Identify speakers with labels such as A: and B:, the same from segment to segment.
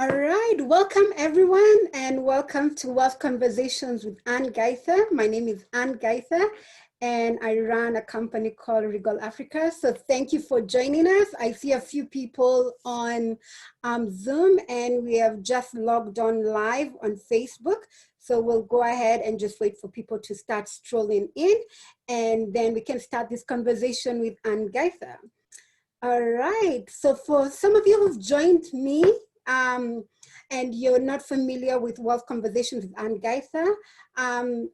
A: All right, welcome everyone and welcome to Wealth Conversations with Gaitha. My name is Gaitha and I run a company called Regal Africa. So thank you for joining us. I see a few people on Zoom and we have just logged on live on Facebook. So we'll go ahead and just wait for people to start strolling in and then we can start this conversation with Gaitha. All right, so for some of you who've joined me, and you're not familiar with Wealth Conversations with Gaitha,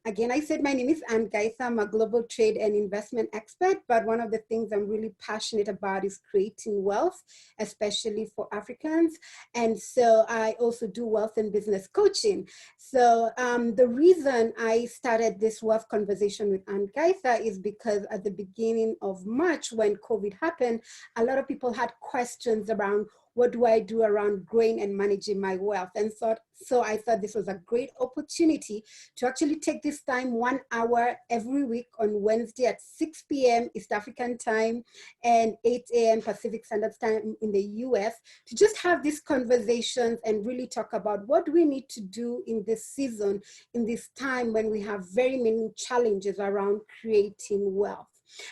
A: again, I said my name is Gaitha. I'm a global trade and investment expert, but one of the things I'm really passionate about is creating wealth, especially for Africans. And so I also do wealth and business coaching. So the reason I started this Wealth Conversation with Gaitha is because at the beginning of March, when COVID happened, a lot of people had questions around what do I do around growing and managing my wealth? And so I thought this was a great opportunity to actually take this time 1 hour every week on Wednesday at 6 p.m. East African time and 8 a.m. Pacific Standard Time in the US to just have these conversations and really talk about what we need to do in this season, in this time when we have very many challenges around creating wealth.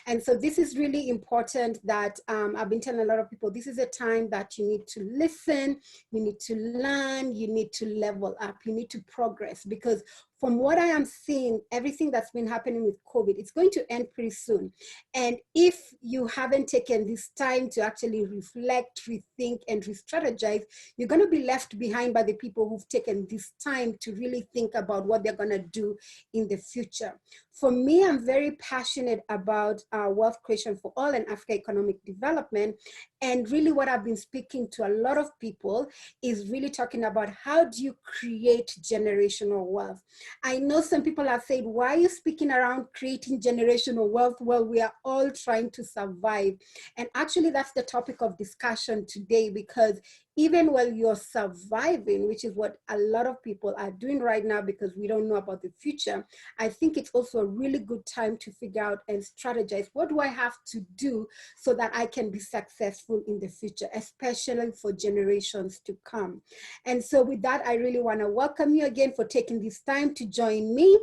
A: And so this is really important that I've been telling a lot of people, this is a time that you need to listen, you need to learn, you need to level up, you need to progress, because from what I am seeing, everything that's been happening with COVID, it's going to end pretty soon. And if you haven't taken this time to actually reflect, rethink, and re-strategize, you're going to be left behind by the people who've taken this time to really think about what they're going to do in the future. For me, I'm very passionate about wealth creation for all and Africa economic development. And really what I've been speaking to a lot of people is really talking about how do you create generational wealth? I know some people have said, why are you speaking around creating generational wealth? Well, we are all trying to survive. And actually that's the topic of discussion today, because even while you're surviving, which is what a lot of people are doing right now because we don't know about the future, I think it's also a really good time to figure out and strategize, what do I have to do so that I can be successful in the future, especially for generations to come. And so with that, I really want to welcome you again for taking this time to join me.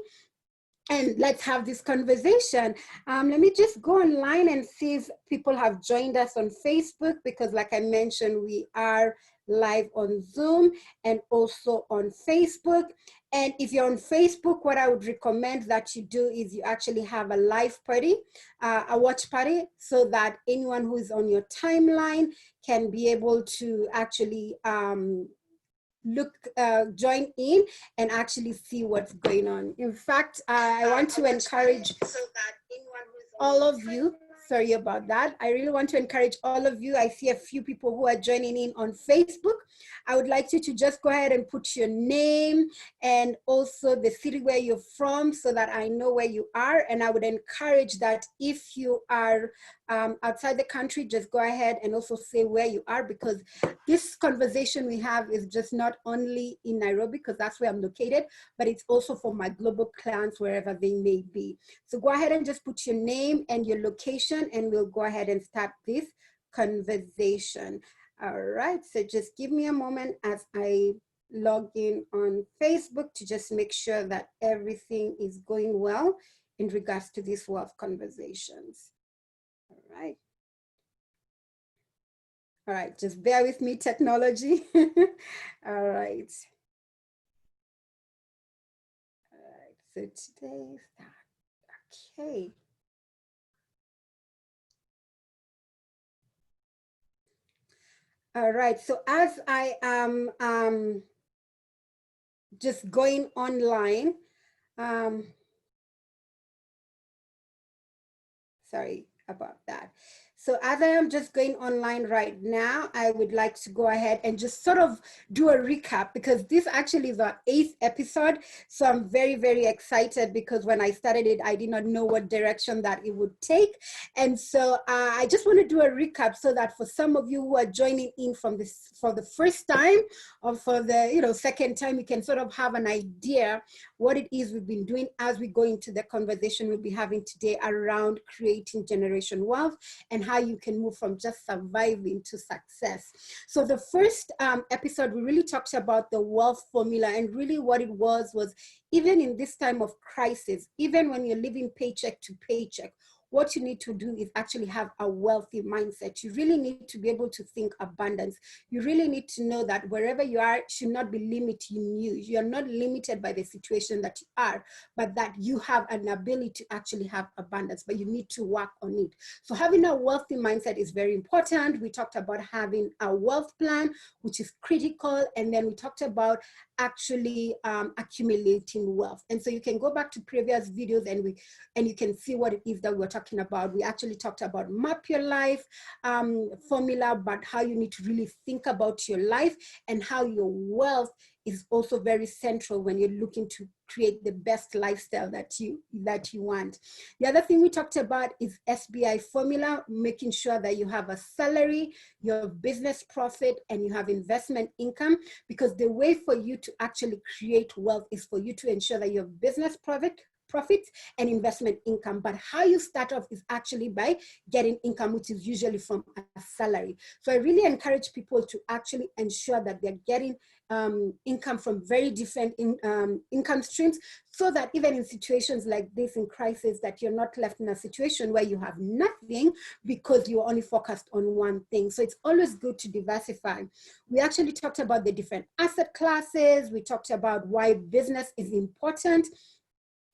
A: And let's have this conversation. Let me just go online and see if people have joined us on Facebook, because like I mentioned, we are live on Zoom and also on Facebook. And if you're on Facebook, what I would recommend that you do is you actually have a live party, a watch party, so that anyone who is on your timeline can be able to actually join in and actually see what's going on. In fact, I want to encourage all of you. Sorry about that. I really want to encourage all of you. I see a few people who are joining in on Facebook. I would like you to just go ahead and put your name and also the city where you're from so that I know where you are. And I would encourage that if you are outside the country, just go ahead and also say where you are, because this conversation we have is just not only in Nairobi, because that's where I'm located, but it's also for my global clients wherever they may be. So go ahead and just put your name and your location and we'll go ahead and start this conversation. All right, so just give me a moment as I log in on Facebook to just make sure that everything is going well in regards to these wealth conversations. All right. All right, just bear with me, technology. All right. All right, so today's that. Okay. All right, so as I am just going online, sorry about that. So as I am just going online right now, I would like to go ahead and just sort of do a recap, because this actually is our 8th episode. So I'm very, very excited, because when I started it, I did not know what direction that it would take. And so I just want to do a recap so that for some of you who are joining in from this for the first time or for the second time, you can sort of have an idea what it is we've been doing as we go into the conversation we'll be having today around creating generation wealth and how you can move from just surviving to success. So the first episode, we really talked about the wealth formula, and really what it was even in this time of crisis, even when you're living paycheck to paycheck, what you need to do is actually have a wealthy mindset. You really need to be able to think abundance. You really need to know that wherever you are should not be limiting you. You're not limited by the situation that you are, but that you have an ability to actually have abundance, but you need to work on it. So having a wealthy mindset is very important. We talked about having a wealth plan, which is critical. And then we talked about actually accumulating wealth. And so you can go back to previous videos and you can see what it is that we're talking about. We actually talked about map your life formula, but how you need to really think about your life and how your wealth is also very central when you're looking to create the best lifestyle that you want. The other thing we talked about is SBI formula, making sure that you have a salary, your business profit, and you have investment income, because the way for you to actually create wealth is for you to ensure that your business profits and investment income. But how you start off is actually by getting income, which is usually from a salary. So I really encourage people to actually ensure that they're getting income from very different income streams, so that even in situations like this in crisis, that you're not left in a situation where you have nothing because you're only focused on one thing. So it's always good to diversify. We actually talked about the different asset classes. We talked about why business is important,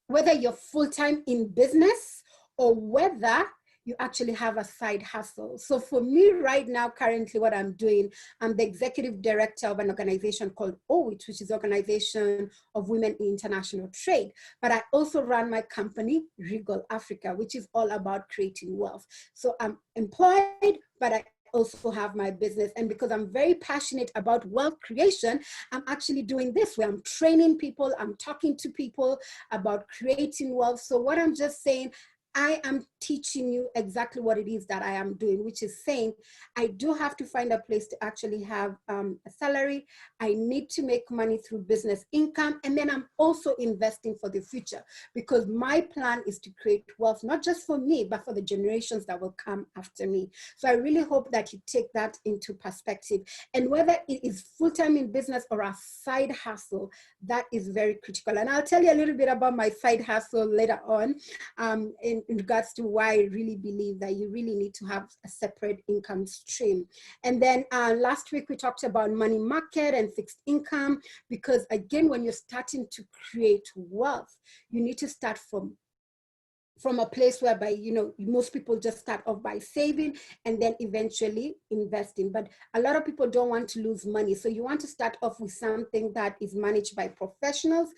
A: whether you're full-time in business or whether you actually have a side hustle. So for me right now, currently what I'm doing, I'm the executive director of an organization called OWIT, which is Organization of Women in International Trade. But I also run my company, Regal Africa, which is all about creating wealth. So I'm employed, but I also have my business. And because I'm very passionate about wealth creation, I'm actually doing this where I'm training people, I'm talking to people about creating wealth. So what I'm just saying, I am teaching you exactly what it is that I am doing, which is saying I do have to find a place to actually have a salary. I need to make money through business income. And then I'm also investing for the future, because my plan is to create wealth, not just for me, but for the generations that will come after me. So I really hope that you take that into perspective. And whether it is full-time in business or a side hustle, that is very critical. And I'll tell you a little bit about my side hustle later on in regards to why I really believe that you really need to have a separate income stream. And then last week we talked about money market and fixed income, because again, when you're starting to create wealth, you need to start from a place whereby, you know, most people just start off by saving and then eventually investing. But a lot of people don't want to lose money. So you want to start off with something that is managed by professionals,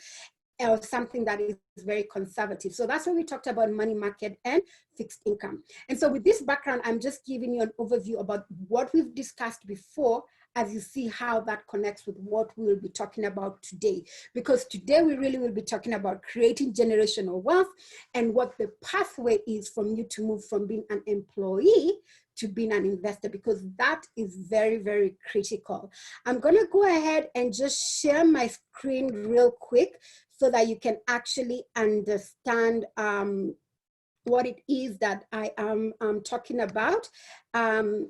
A: or something that is very conservative. So that's when we talked about money market and fixed income. And so with this background, I'm just giving you an overview about what we've discussed before, as you see how that connects with what we will be talking about today. Because today we really will be talking about creating generational wealth and what the pathway is from you to move from being an employee to being an investor, because that is very, very critical. I'm gonna go ahead and just share my screen real quick so that you can actually understand what it is that I am talking about. And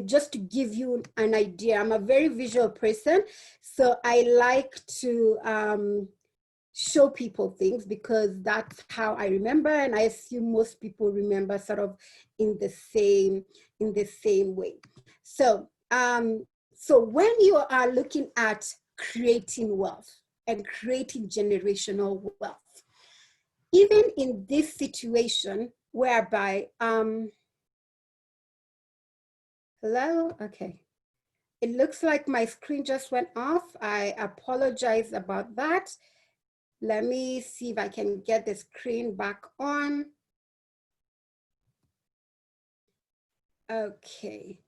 A: just to give you an idea, I'm a very visual person, so I like to show people things, because that's how I remember, and I assume most people remember sort of in the same way. So so when you are looking at creating wealth and creating generational wealth, even in this situation whereby hello, okay, it looks like my screen just went off. I apologize about that. Let me see if I can get the screen back on. Okay.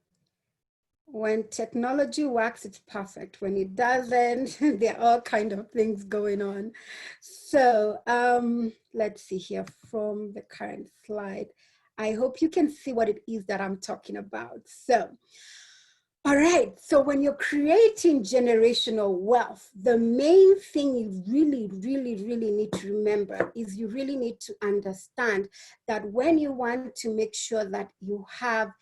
A: When technology works, it's perfect. When it doesn't, there are all kinds of things going on. So let's see here from the current slide. I hope you can see what it is that I'm talking about. So, All right, so when you're creating generational wealth, the main thing you really, really, really need to remember is you really need to understand that when you want to make sure that you have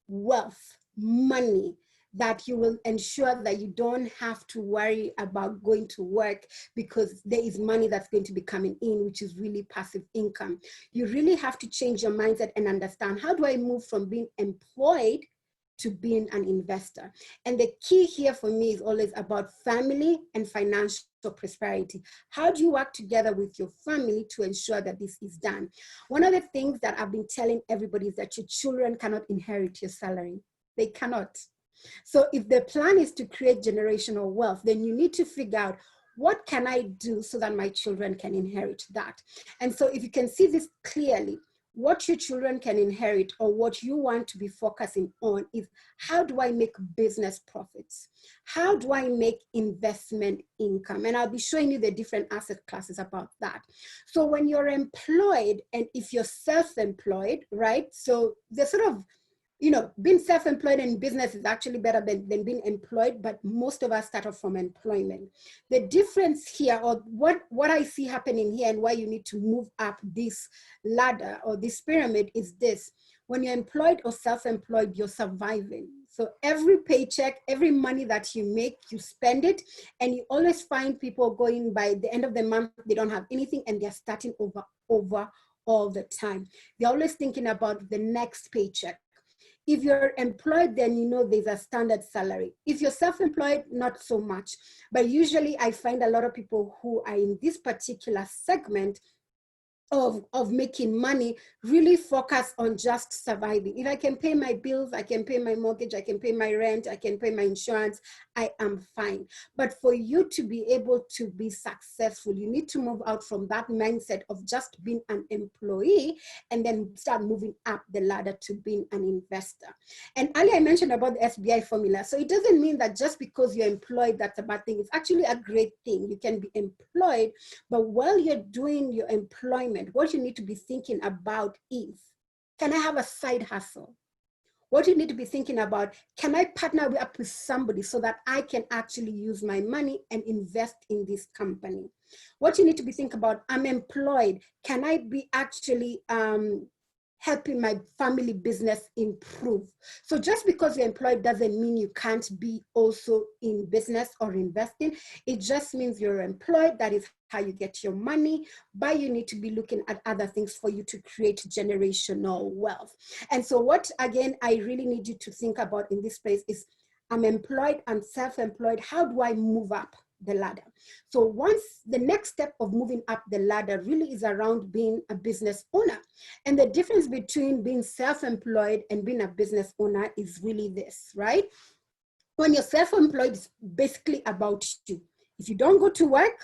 A: wealth, money, that you will ensure that you don't have to worry about going to work because there is money that's going to be coming in, which is really passive income. You really have to change your mindset and understand, how do I move from being employed to being an investor? And the key here for me is always about family and financial prosperity. How do you work together with your family to ensure that this is done? One of the things that I've been telling everybody is that your children cannot inherit your salary. They cannot. So if the plan is to create generational wealth, then you need to figure out, what can I do so that my children can inherit that? And so if you can see this clearly, what your children can inherit, or what you want to be focusing on, is, how do I make business profits? How do I make investment income? And I'll be showing you the different asset classes about that. So when you're employed, and if you're self-employed, right? So the sort of, being self-employed in business is actually better than being employed, but most of us start off from employment. The difference here, or what I see happening here, and why you need to move up this ladder or this pyramid, is this: when you're employed or self-employed, you're surviving. So every paycheck, every money that you make, you spend it, and you always find people going, by the end of the month, they don't have anything, and they're starting over all the time. They're always thinking about the next paycheck. If you're employed, then there's a standard salary. If you're self-employed, not so much. But usually I find a lot of people who are in this particular segment of making money really focus on just surviving. If I can pay my bills, I can pay my mortgage, I can pay my rent, I can pay my insurance, I am fine. But for you to be able to be successful, you need to move out from that mindset of just being an employee, and then start moving up the ladder to being an investor. And earlier I mentioned about the SBI formula. So it doesn't mean that just because you're employed, that's a bad thing. It's actually a great thing. You can be employed, but while you're doing your employment, what you need to be thinking about is, can I have a side hustle? What you need to be thinking about, can I partner up with somebody so that I can actually use my money and invest in this company? What you need to be thinking about, I'm employed, can I be actually helping my family business improve? So just because you're employed doesn't mean you can't be also in business or investing. It just means you're employed. That is how you get your money, but you need to be looking at other things for you to create generational wealth. And so what, again, I really need you to think about in this place is, I'm employed, I'm self-employed, how do I move up the ladder? So once the next step of moving up the ladder really is around being a business owner. And the difference between being self-employed and being a business owner is really this, right? When you're self-employed, it's basically about you. If you don't go to work,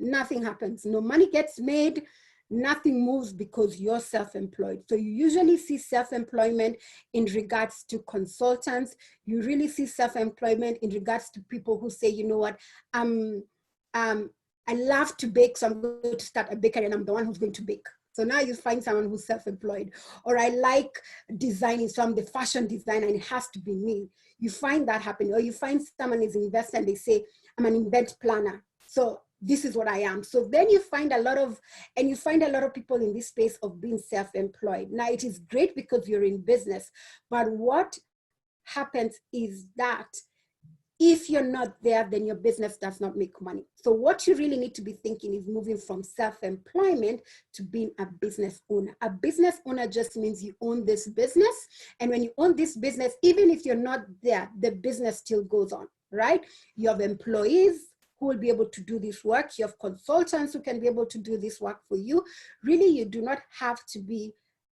A: nothing happens. No money gets made, nothing moves, because you're self-employed. So you usually see self-employment in regards to consultants. You really see self-employment in regards to people who say, you know what, I love to bake, so I'm going to start a bakery and I'm the one who's going to bake. So now you find someone who's self-employed. Or I like designing, so I'm the fashion designer and it has to be me. You find that happening. Or you find someone is investor and they say, I'm an event planner, so this is what I am. So then you find a lot of people in this space of being self-employed. Now it is great because you're in business, but what happens is that if you're not there, then your business does not make money. So what you really need to be thinking is moving from self-employment to being a business owner. A business owner just means you own this business. And when you own this business, even if you're not there, the business still goes on, right? You have employees who will be able to do this work. You have consultants who can be able to do this work for you. Really, you do not have to be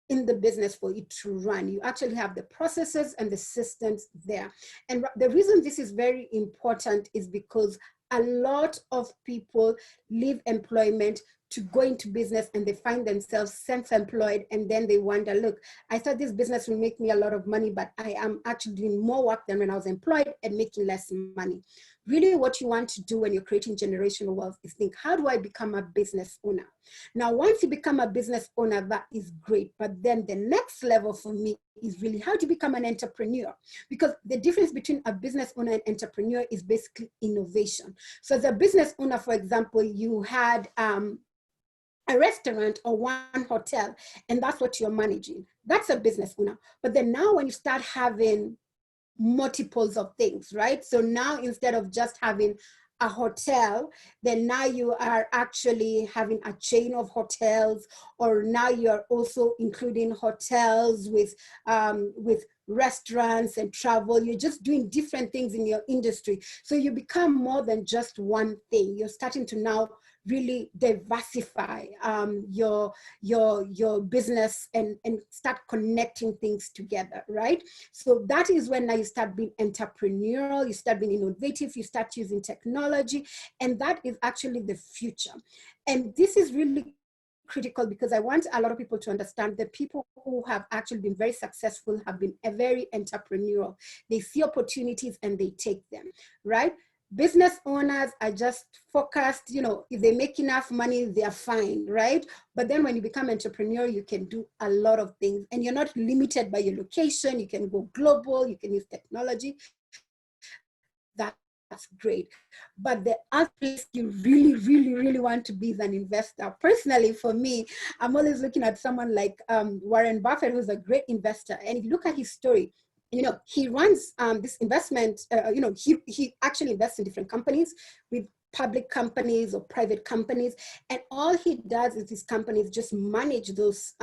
A: in the business for it to run. You actually have the processes and the systems there. And the reason this is very important is because a lot of people leave employment to go into business and they find themselves self-employed, and then they wonder, look, I thought this business will make me a lot of money, but I am actually doing more work than when I was employed and making less money. really what you want to do when you're creating generational wealth is think, how do I become a business owner? Now, once you become a business owner, that is great. But then the next level for me is really how to become an entrepreneur, because the difference between a business owner and entrepreneur is basically innovation. So as a business owner, for example, you had a restaurant or one hotel, and that's what you're managing. That's a business owner. But then now when you start having multiples of things, right? So now instead of just having a hotel, then now you are actually having a chain of hotels, or now you're also including hotels with restaurants and travel. You're just doing different things in your industry. So you become more than just one thing. You're starting to now really diversify your business and start connecting things together, right? So that is when now you start being entrepreneurial, you start being innovative, you start using technology, and that is actually the future. And this is really critical because I want a lot of people to understand that people who have actually been very successful have been very entrepreneurial. They see opportunities and they take them, right? Business owners are just focused, you know, if they make enough money, they're fine, right? But then when you become entrepreneur, you can do a lot of things and you're not limited by your location. You can go global, you can use technology. That's great. But the other place you really want to be is an investor. Personally, for me, I'm always looking at someone like Warren Buffett, who's a great investor. And if you look at his story, you know, he runs this investment, you know, he actually invests in different companies, with public companies or private companies. And all he does is his companies just manage those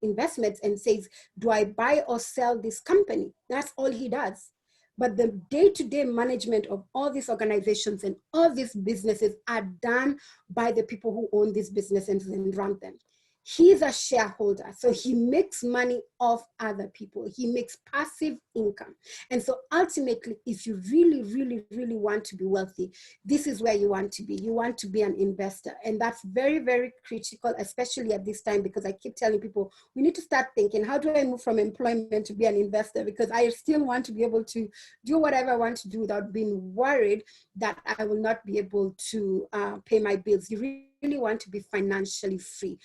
A: investments and says, do I buy or sell this company? That's all he does. But the day-to-day management of all these organizations and all these businesses are done by the people who own these businesses and run them. He's a shareholder, so he makes money off other people. He makes passive income. And so ultimately, if you really want to be wealthy, this is where you want to be. You want to be an investor. And that's very critical, especially at this time, because I keep telling people, we need to start thinking, how do I move from employment to be an investor? Because I still want to be able to do whatever I want to do without being worried that I will not be able to pay my bills. You really want to be financially free.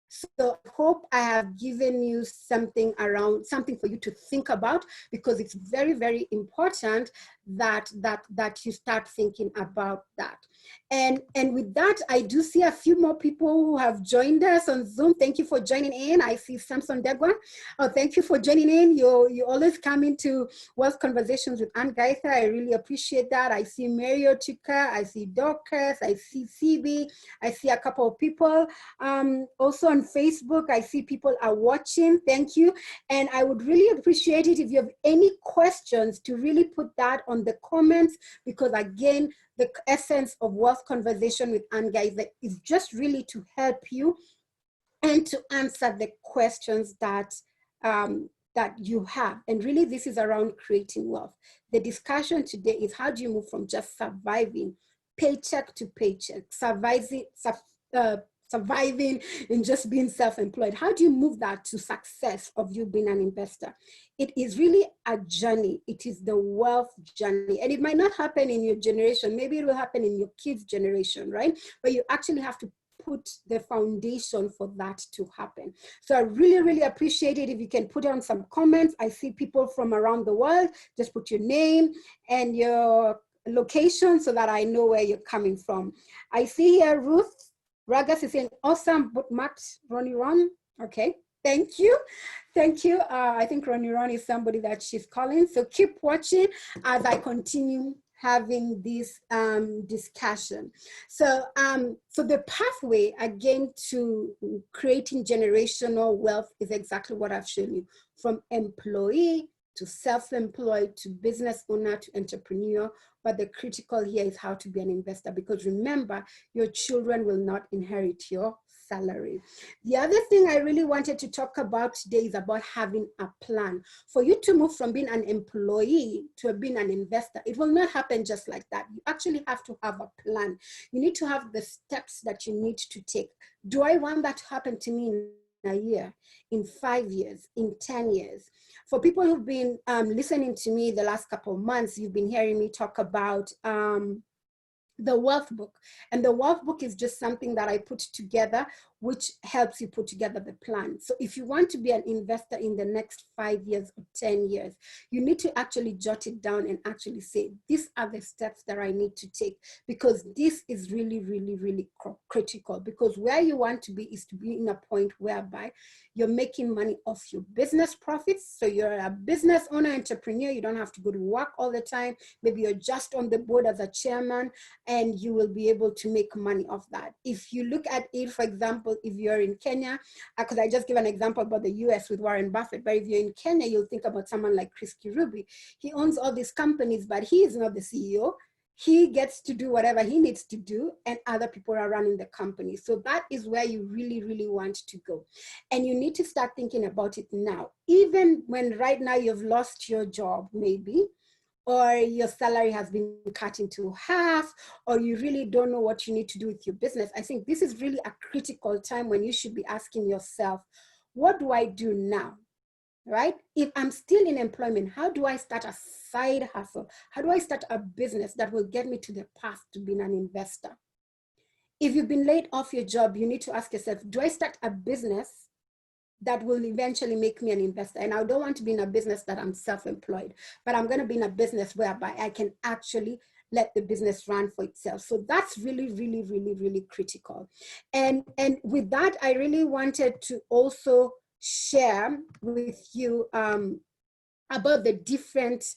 A: So I hope I have given you something for you to think about, because it's very important that you start thinking about that. And with that, I do see a few more people who have joined us on Zoom. Thank you for joining in. I see Samson Degwa. Oh, thank you for joining in. You always come into Wealth Conversations with Gaitha. I really appreciate that. I see Mario Chika. I see Dorcas. I see CB. I see a couple of people. Also on Facebook, I see people are watching. Thank you. And I would really appreciate it if you have any questions to really put that on the comments, because again, the essence of Wealth Conversation with Gaitha is just really to help you and to answer the questions that you have. And really, this is around creating wealth. The discussion today is, how do you move from just surviving paycheck to paycheck, surviving and just being self-employed? How do you move that to success of you being an investor? It is really a journey. It is the wealth journey. And it might not happen in your generation. Maybe it will happen in your kids' generation, right? But you actually have to put the foundation for that to happen. So I really appreciate it if you can put on some comments. I see people from around the world. Just put your name and your location so that I know where you're coming from. I see here Ruth Ragas is saying, awesome bookmark, Ronnie Ron. Okay, thank you. I think Ronnie Ron is somebody that she's calling. So keep watching as I continue having this discussion. So the pathway again to creating generational wealth is exactly what I've shown you, from employee to self-employed to business owner to entrepreneur. But the critical here is how to be an investor, because remember, your children will not inherit your salary. The other thing I really wanted to talk about today is about having a plan. For you to move from being an employee to being an investor, it will not happen just like that. You actually have to have a plan. You need to have the steps that you need to take. Do I want that to happen to me a year, in 5 years, in 10 years. For people who've been listening to me the last couple of months, you've been hearing me talk about the wealth book. And the wealth book is just something that I put together, which helps you put together the plan. So if you want to be an investor in the next 5 years or 10 years, you need to actually jot it down and actually say, these are the steps that I need to take, because this is really, really, really critical. Because where you want to be is to be in a point whereby you're making money off your business profits. So you're a business owner, entrepreneur, you don't have to go to work all the time. Maybe you're just on the board as a chairman, and you will be able to make money off that. If you look at it, for example, if you're in Kenya, because I just give an example about the US with Warren Buffett, but if you're in Kenya, you'll think about someone like Chris Kirubi. He owns all these companies, but he is not the CEO. He gets to do whatever he needs to do, and other people are running the company. So that is where you really, really want to go. And you need to start thinking about it now. Even when right now you've lost your job, maybe, or your salary has been cut into half, or you really don't know what you need to do with your business. I think this is really a critical time when you should be asking yourself, what do I do now? Right? If I'm still in employment, how do I start a side hustle? How do I start a business that will get me to the path to being an investor? If you've been laid off your job, you need to ask yourself, do I start a business that will eventually make me an investor? And I don't want to be in a business that I'm self-employed, but I'm going to be in a business whereby I can actually let the business run for itself. So that's really, really, really, really critical. And with that, I really wanted to also share with you about the different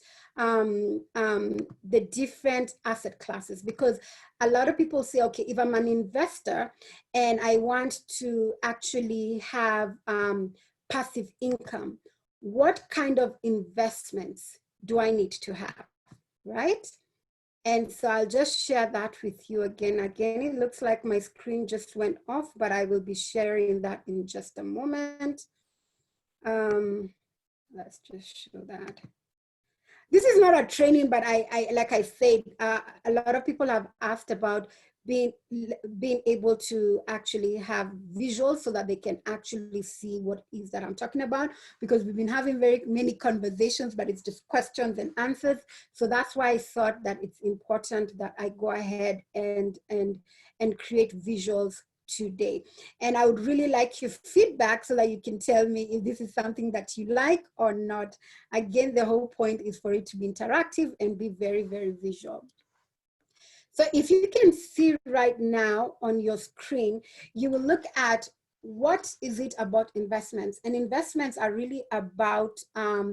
A: asset classes, because a lot of people say, okay, if I'm an investor and I want to actually have passive income, what kind of investments do I need to have, right? And so I'll just share that with you again. Again, it looks like my screen just went off, but I will be sharing that in just a moment. Let's just show that. This is not a training, but I like I said, a lot of people have asked about being able to actually have visuals so that they can actually see what it is that I'm talking about, because we've been having very many conversations, but it's just questions and answers. So that's why I thought that it's important that I go ahead and create visuals today. And I would really like your feedback so that you can tell me if this is something that you like or not. Again, the whole point is for it to be interactive and be very, very visual. So if you can see right now on your screen, you will look at what is it about investments. And investments are really about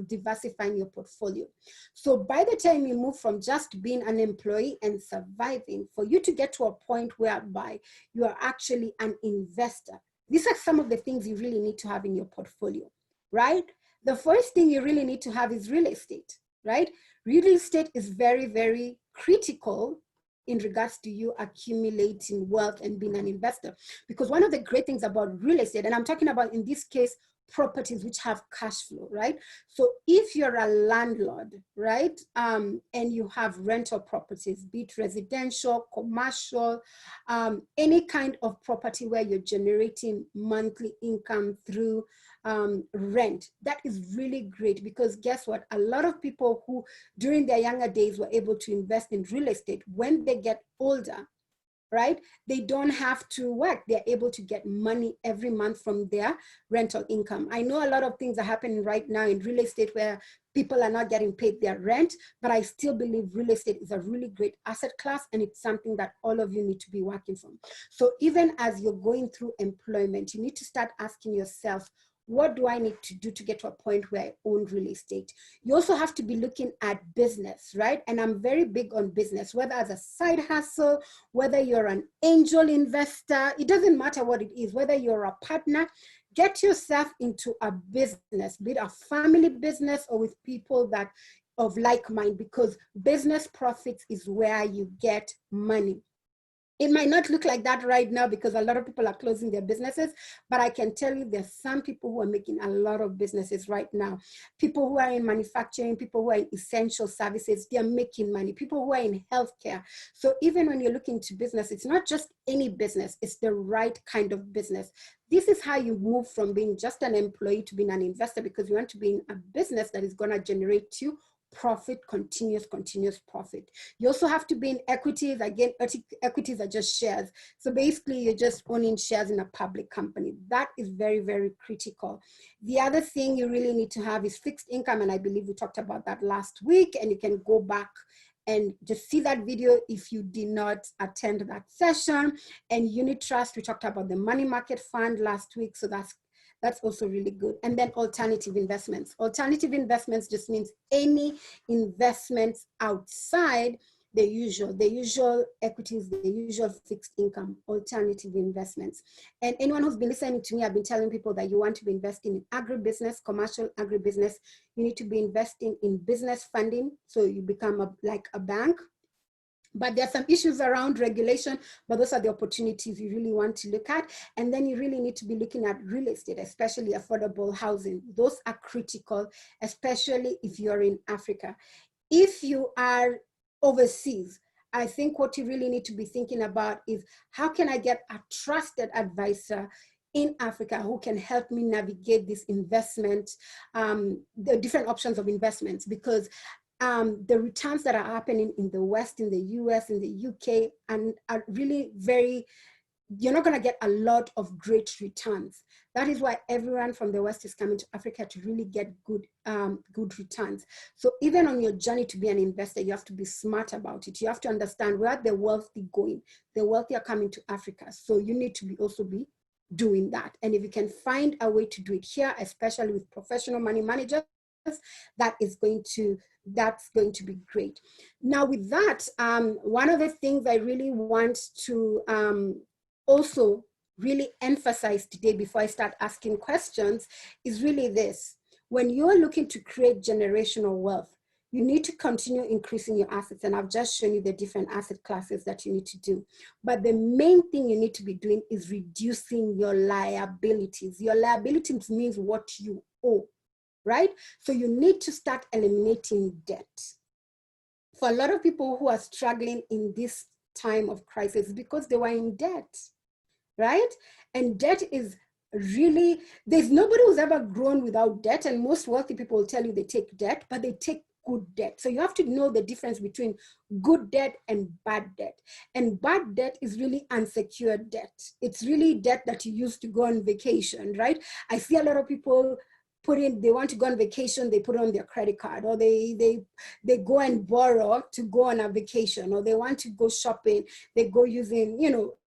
A: diversifying your portfolio. So by the time you move from just being an employee and surviving, for you to get to a point whereby you are actually an investor, these are some of the things you really need to have in your portfolio, right? The first thing you really need to have is real estate, right? Real estate is very, very critical in regards to you accumulating wealth and being an investor. Because one of the great things about real estate, and I'm talking about in this case, properties which have cash flow, right? So if you're a landlord, right, and you have rental properties, be it residential, commercial, any kind of property where you're generating monthly income through rent, that is really great, because guess what? A lot of people who during their younger days were able to invest in real estate, when they get older, right, they don't have to work. They're able to get money every month from their rental income. I know a lot of things are happening right now in real estate where people are not getting paid their rent, but I still believe real estate is a really great asset class, and it's something that all of you need to be working from. So even as you're going through employment, you need to start asking yourself, what do I need to do to get to a point where I own real estate? You also have to be looking at business, right? And I'm very big on business, whether as a side hustle, whether you're an angel investor, it doesn't matter what it is, whether you're a partner, get yourself into a business, be it a family business or with people that of like mind, because business profits is where you get money. It might not look like that right now because a lot of people are closing their businesses, but I can tell you there's some people who are making a lot of businesses right now. People who are in manufacturing, people who are in essential services, they're making money. People who are in healthcare. So even when you're looking to business, it's not just any business, it's the right kind of business. This is how you move from being just an employee to being an investor, because you want to be in a business that is going to generate you profit, continuous profit. You also have to be in equities. Again, equities are just shares. So basically you're just owning shares in a public company. That is very, very critical. The other thing you really need to have is fixed income. And I believe we talked about that last week, and you can go back and just see that video if you did not attend that session. And unit trust, we talked about the money market fund last week. So that's also really good. And then alternative investments. Alternative investments just means any investments outside the usual equities, the usual fixed income, alternative investments. And anyone who's been listening to me, I've been telling people that you want to be investing in agribusiness, commercial agribusiness. You need to be investing in business funding, so you become like a bank. But there are some issues around regulation, but those are the opportunities you really want to look at. And then you really need to be looking at real estate, especially affordable housing. Those are critical, especially if you're in Africa. If you are overseas, I think what you really need to be thinking about is, how can I get a trusted advisor in Africa who can help me navigate this investment, the different options of investments? Because the returns that are happening in the West, in the US, in the UK, and are really you're not going to get a lot of great returns. That is why everyone from the West is coming to Africa to really get good returns. So even on your journey to be an investor, you have to be smart about it. You have to understand where the wealthy going. The wealthy are coming to Africa. So you need to also be doing that. And if you can find a way to do it here, especially with professional money managers, that's going to be great. Now with that, one of the things I really want to also really emphasize today before I start asking questions is really this. When you're looking to create generational wealth, you need to continue increasing your assets. And I've just shown you the different asset classes that you need to do. But the main thing you need to be doing is reducing your liabilities. Your liabilities means what you owe, right? So you need to start eliminating debt. For a lot of people who are struggling in this time of crisis, because they were in debt, right? And debt is really, there's nobody who's ever grown without debt. And most wealthy people will tell you they take debt, but they take good debt. So you have to know the difference between good debt and bad debt. And bad debt is really unsecured debt. It's really debt that you use to go on vacation, right? I see a lot of people they want to go on vacation, they put on their credit card, or they go and borrow to go on a vacation, or they want to go shopping, they go using,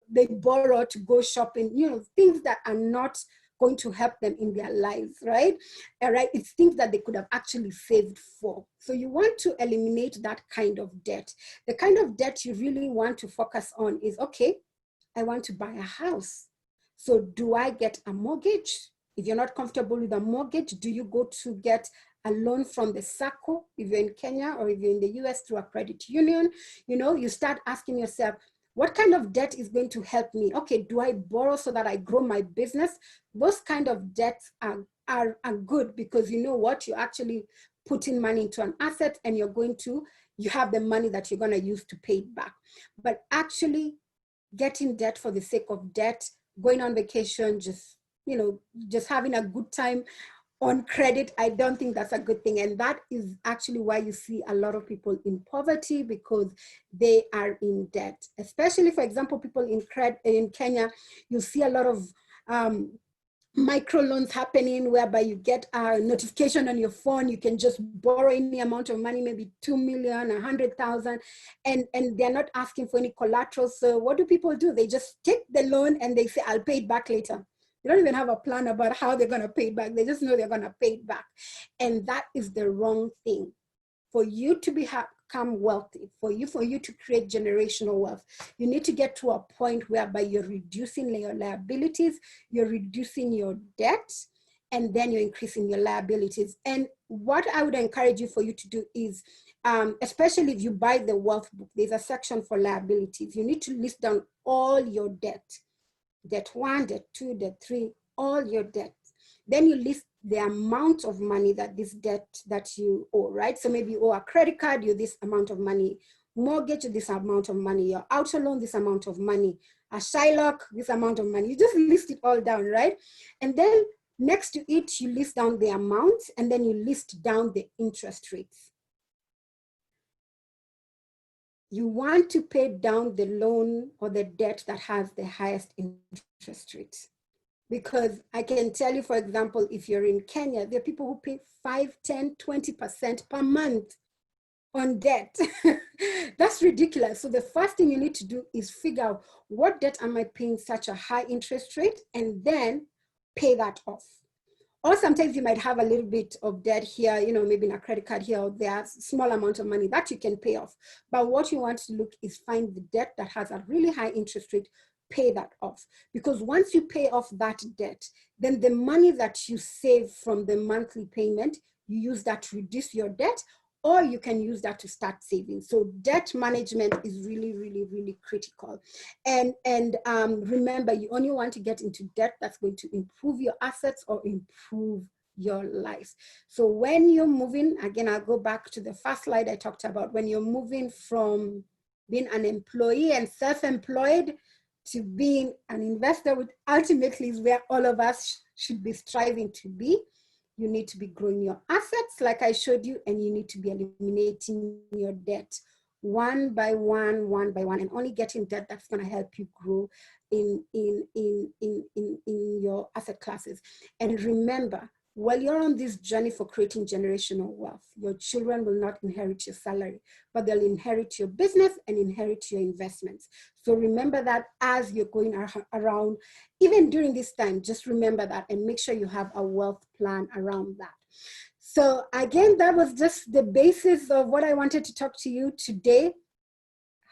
A: they borrow to go shopping, things that are not going to help them in their lives, right? All right, it's things that they could have actually saved for. So you want to eliminate that kind of debt. The kind of debt you really want to focus on is, okay, I want to buy a house. So do I get a mortgage? If you're not comfortable with a mortgage, do you go to get a loan from the SACCO if you're in Kenya, or if you're in the US through a credit union? You start asking yourself, what kind of debt is going to help me? Okay, do I borrow so that I grow my business? Those kind of debts are good, because you know what? You're actually putting money into an asset, and you have the money that you're going to use to pay it back. But actually getting debt for the sake of debt, going on vacation, just having a good time on credit, I don't think that's a good thing. And that is actually why you see a lot of people in poverty, because they are in debt. Especially, for example, people in Kenya, you see a lot of microloans happening, whereby you get a notification on your phone, you can just borrow any amount of money, maybe 2 million, 100,000, and they're not asking for any collateral. So what do people do? They just take the loan and they say, I'll pay it back later. They don't even have a plan about how they're going to pay it back. They just know they're going to pay it back. And that is the wrong thing. For you to become wealthy, for you to create generational wealth, you need to get to a point whereby you're reducing your liabilities, you're reducing your debt, and then you're increasing your liabilities. And what I would encourage you to do is, especially if you buy the wealth book, there's a section for liabilities. You need to list down all your debt. Debt 1, debt 2, debt 3, all your debts. Then you list the amount of money that this debt that you owe, right? So maybe you owe a credit card, you this amount of money, mortgage, this amount of money, your auto loan, this amount of money, a Shylock, this amount of money. You just list it all down, right? And then next to it, you list down the amount, and then you list down the interest rates. You want to pay down the loan or the debt that has the highest interest rates. Because I can tell you, for example, if you're in Kenya, there are people who pay 5, 10, 20% per month on debt. That's ridiculous. So the first thing you need to do is figure out, what debt am I paying such a high interest rate, and then pay that off. Or sometimes you might have a little bit of debt here, you know, maybe in a credit card here or there, small amount of money that you can pay off. But what you want to look is find the debt that has a really high interest rate, pay that off. Because once you pay off that debt, then the money that you save from the monthly payment, you use that to reduce your debt, or you can use that to start saving. So debt management is really, really, really critical. And remember, you only want to get into debt that's going to improve your assets or improve your life. So when you're moving, again, I'll go back to the first slide I talked about, when you're moving from being an employee and self-employed to being an investor, which ultimately is where all of us should be striving to be. You need to be growing your assets, like I showed you, and you need to be eliminating your debt one by one, and only getting debt that's going to help you grow in your asset classes. And remember, while you're on this journey for creating generational wealth, your children will not inherit your salary, but they'll inherit your business and inherit your investments. So remember that as you're going around, even during this time, just remember that and make sure you have a wealth plan around that. So again, that was just the basis of what I wanted to talk to you today.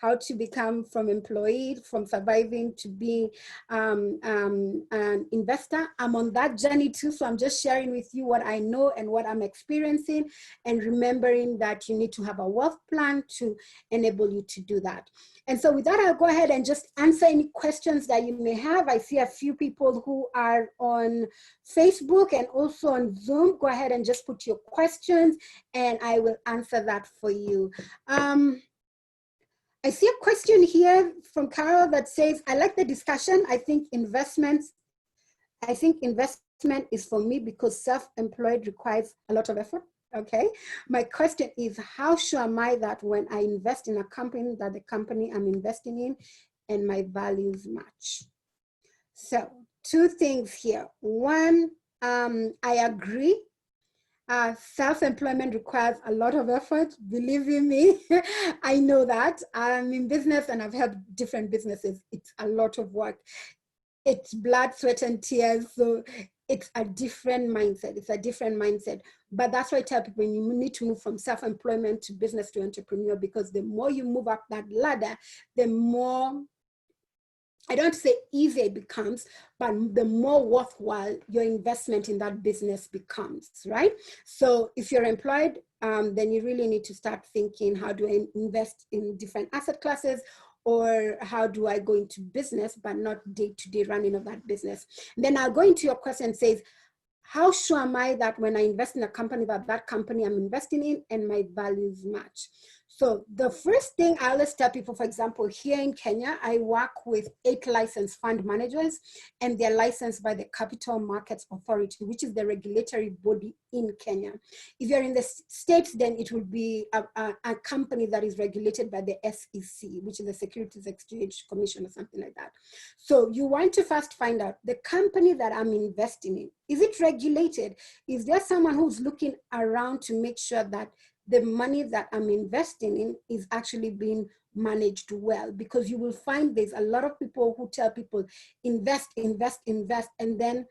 A: How to become from employee, from surviving to be an investor. I'm on that journey too, so I'm just sharing with you what I know and what I'm experiencing, and remembering that you need to have a wealth plan to enable you to do that. And so with that, I'll go ahead and just answer any questions that you may have. I see a few people who are on Facebook and also on Zoom. Go ahead and just put your questions and I will answer that for you. I see a question here from Carol that says, I like the discussion. I think investment is for me because self-employed requires a lot of effort. Okay. My question is, how sure am I that when I invest in a company, that the company I'm investing in and my values match? So 2 things here. One, I agree. Self-employment requires a lot of effort, believe you me. I know that. I'm in business and I've helped different businesses. It's a lot of work. It's blood, sweat, and tears. So it's a different mindset. It's a different mindset. But that's why I tell people, you need to move from self-employment to business to entrepreneur, because the more you move up that ladder, the more, I don't say easy it becomes, but the more worthwhile your investment in that business becomes, right? So if you're employed, then you really need to start thinking, how do I invest in different asset classes? Or how do I go into business, but not day-to-day running of that business? And then I'll go into your question and says, how sure am I that when I invest in a company, that company I'm investing in and my values match? So the first thing I always tell people, for example, here in Kenya, I work with 8 licensed fund managers, and they're licensed by the Capital Markets Authority, which is the regulatory body in Kenya. If you're in the States, then it will be a company that is regulated by the SEC, which is the Securities Exchange Commission or something like that. So you want to first find out the company that I'm investing in. Is it regulated? Is there someone who's looking around to make sure that the money that I'm investing in is actually being managed well? Because you will find there's a lot of people who tell people invest, invest, invest, and then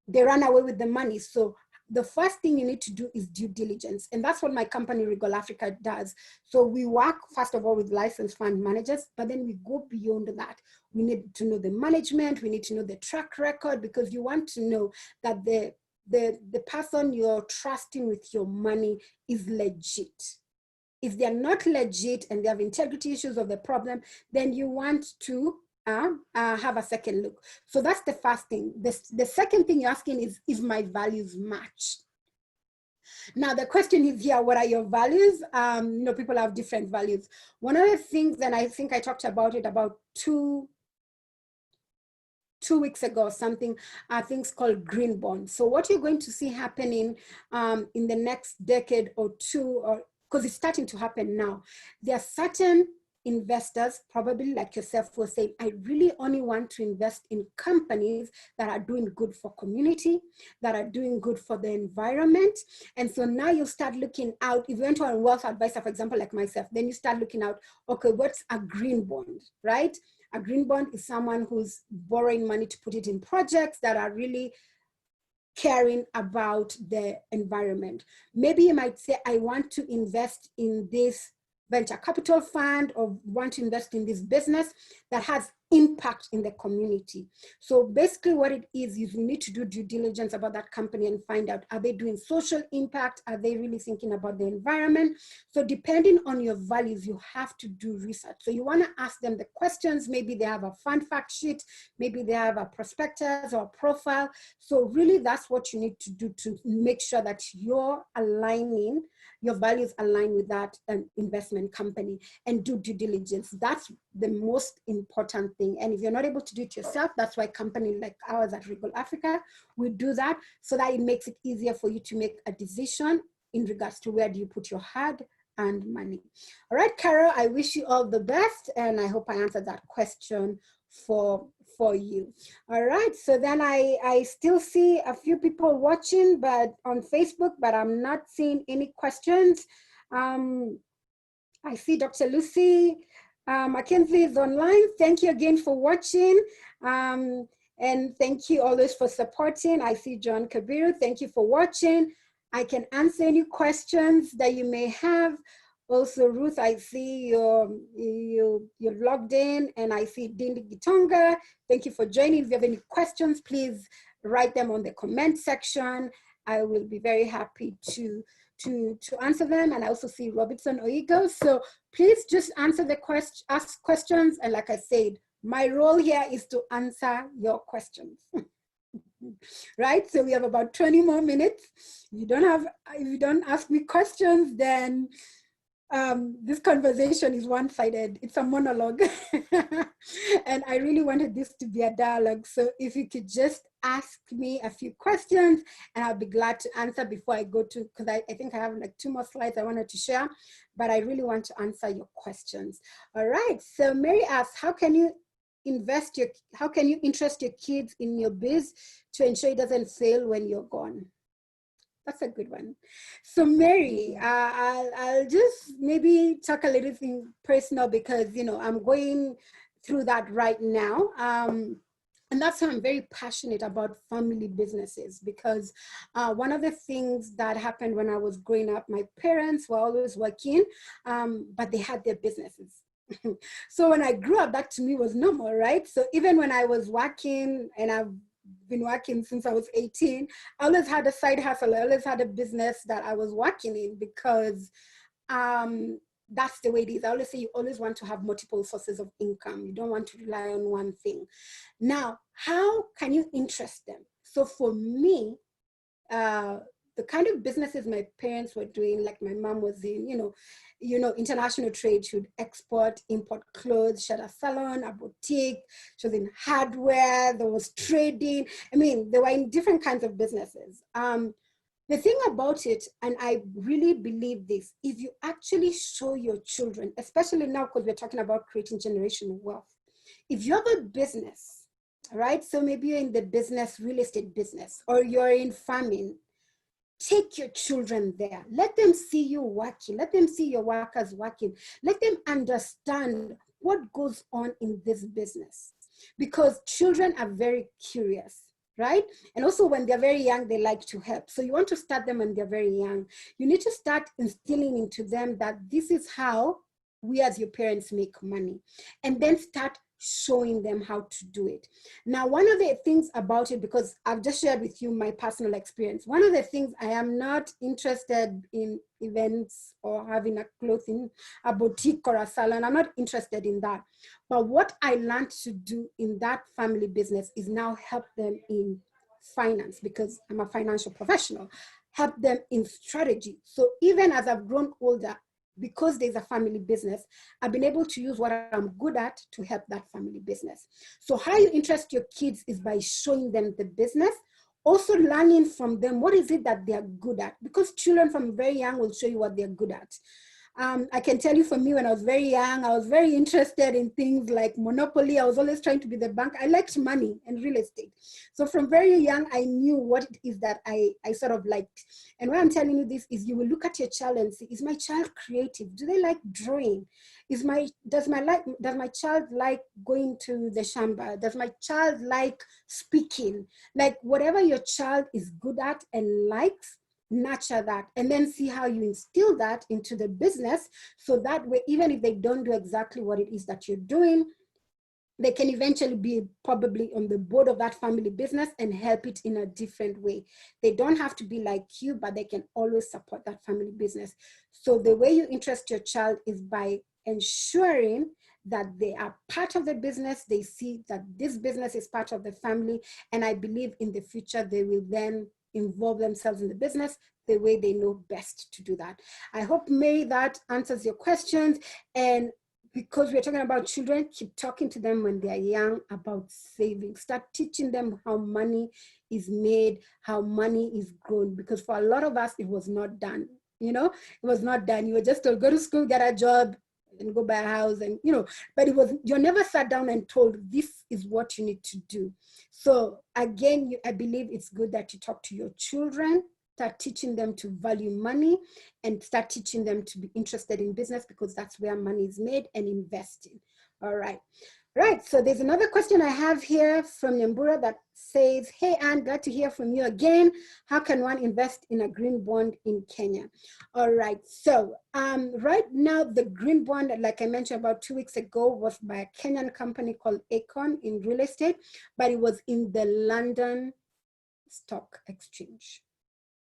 A: they run away with the money. So the first thing you need to do is due diligence. And that's what my company, Regal Africa, does. So we work, first of all, with licensed fund managers, but then we go beyond that. We need to know the management, we need to know the track record, because you want to know that the person you're trusting with your money is legit. If they're not legit and they have integrity issues of the problem, then you want to have a second look. So that's the first thing. The second thing you're asking is my values match? Now the question is here, what are your values? People have different values. One of the things, and I think I talked about it about two weeks ago or something, are things called green bonds. So what you're going to see happening in the next decade or two, or because it's starting to happen now, there are certain investors, probably like yourself, will say, I really only want to invest in companies that are doing good for community, that are doing good for the environment. And so now you start looking out. If you went to a wealth advisor, for example, like myself, then you start looking out, okay, what's a green bond, right? A green bond is someone who's borrowing money to put it in projects that are really caring about the environment. Maybe you might say, I want to invest in this venture capital fund, or want to invest in this business that has impact in the community. So basically what it is you need to do due diligence about that company and find out, are they doing social impact? Are they really thinking about the environment? So depending on your values, you have to do research. So you want to ask them the questions. Maybe they have a fund fact sheet, maybe they have a prospectus or a profile. So really that's what you need to do to make sure that you're aligning, your values align with that investment company, and do due diligence. That's the most important thing. And if you're not able to do it yourself, that's why companies like ours at Regal Africa, we do that so that it makes it easier for you to make a decision in regards to where do you put your hard earned money. All right, Carol, I wish you all the best, and I hope I answered that question for you. All right, so then I still see a few people watching but on Facebook, but I'm not seeing any questions. I see Dr. Lucy Mackenzie is online. Thank you again for watching. And thank you always for supporting. I see John Kabiru, thank you for watching. I can answer any questions that you may have. Also, Ruth, I see you're logged in, and I see Dindi Gitonga. Thank you for joining. If you have any questions, please write them on the comment section. I will be very happy to answer them. And I also see Robertson Oigo. So please just answer the ask questions. And like I said, my role here is to answer your questions. Right? So we have about 20 more minutes. If you don't ask me questions, then this conversation is one-sided. It's a monologue. And I really wanted this to be a dialogue. So if you could just ask me a few questions, and I'll be glad to answer before I go to, because I think I have like 2 more slides I wanted to share, but I really want to answer your questions. All right, so Mary asks, how can you interest your kids in your biz to ensure it doesn't fail when you're gone? That's a good one. So Mary, I'll just maybe talk a little thing personal, because, I'm going through that right now. And that's why I'm very passionate about family businesses, because one of the things that happened when I was growing up, my parents were always working, but they had their businesses. So when I grew up, that to me was normal, right? So even when I was working, and I've been working since I was 18, I always had a side hustle. I always had a business that I was working in, because that's the way it is. I always say you always want to have multiple sources of income. You don't want to rely on one thing. Now, how can you interest them? So for me, the kind of businesses my parents were doing, like my mom was in, international trade. She would export, import clothes. She had a salon, a boutique. She was in hardware. There was trading. I mean, they were in different kinds of businesses. The thing about it, and I really believe this, if you actually show your children, especially now because we're talking about creating generational wealth, if you have a business, right? So maybe you're in the real estate business, or you're in farming, take your children there. Let them see you working. Let them see your workers working. Let them understand what goes on in this business, because children are very curious, right? And also when they're very young, they like to help. So you want to start them when they're very young. You need to start instilling into them that this is how we as your parents make money, and then start showing them how to do it. Now, one of the things about it, because I've just shared with you my personal experience, one of the things I am not interested in events or having a clothing, a boutique or a salon. I'm not interested in that. But what I learned to do in that family business is now help them in finance, because I'm a financial professional, help them in strategy. So even as I've grown older, because there's a family business, I've been able to use what I'm good at to help that family business. So how you interest your kids is by showing them the business, also learning from them what is it that they're good at, because children from very young will show you what they're good at. I can tell you, for me, when I was very young, I was very interested in things like Monopoly. I was always trying to be the bank. I liked money and real estate. So from very young, I knew what it is that I sort of liked. And why I'm telling you this is you will look at your child and see, is my child creative? Do they like drawing? Does my child like going to the shamba? Does my child like speaking? Like whatever your child is good at and likes, nurture that, and then see how you instill that into the business, so that way, even if they don't do exactly what it is that you're doing, they can eventually be probably on the board of that family business and help it in a different way. They don't have to be like you, but they can always support that family business. So the way you interest your child is by ensuring that they are part of the business. They see that this business is part of the family. And I believe in the future, they will then involve themselves in the business the way they know best to do that. I hope, May, that answers your questions. And because we're talking about children, keep talking to them when they're young about saving. Start teaching them how money is made, how money is grown. Because for a lot of us, it was not done. It was not done. You were just told, go to school, get a job, and go buy a house, and but you're never sat down and told, this is what you need to do. So again, I believe it's good that you talk to your children, start teaching them to value money, and start teaching them to be interested in business, because that's where money is made, and investing. All right. Right, so there's another question I have here from Nyambura that says, hey, Anne, glad to hear from you again. How can one invest in a green bond in Kenya? All right, so right now, the green bond, like I mentioned about 2 weeks ago, was by a Kenyan company called Acorn in real estate, but it was in the London Stock Exchange,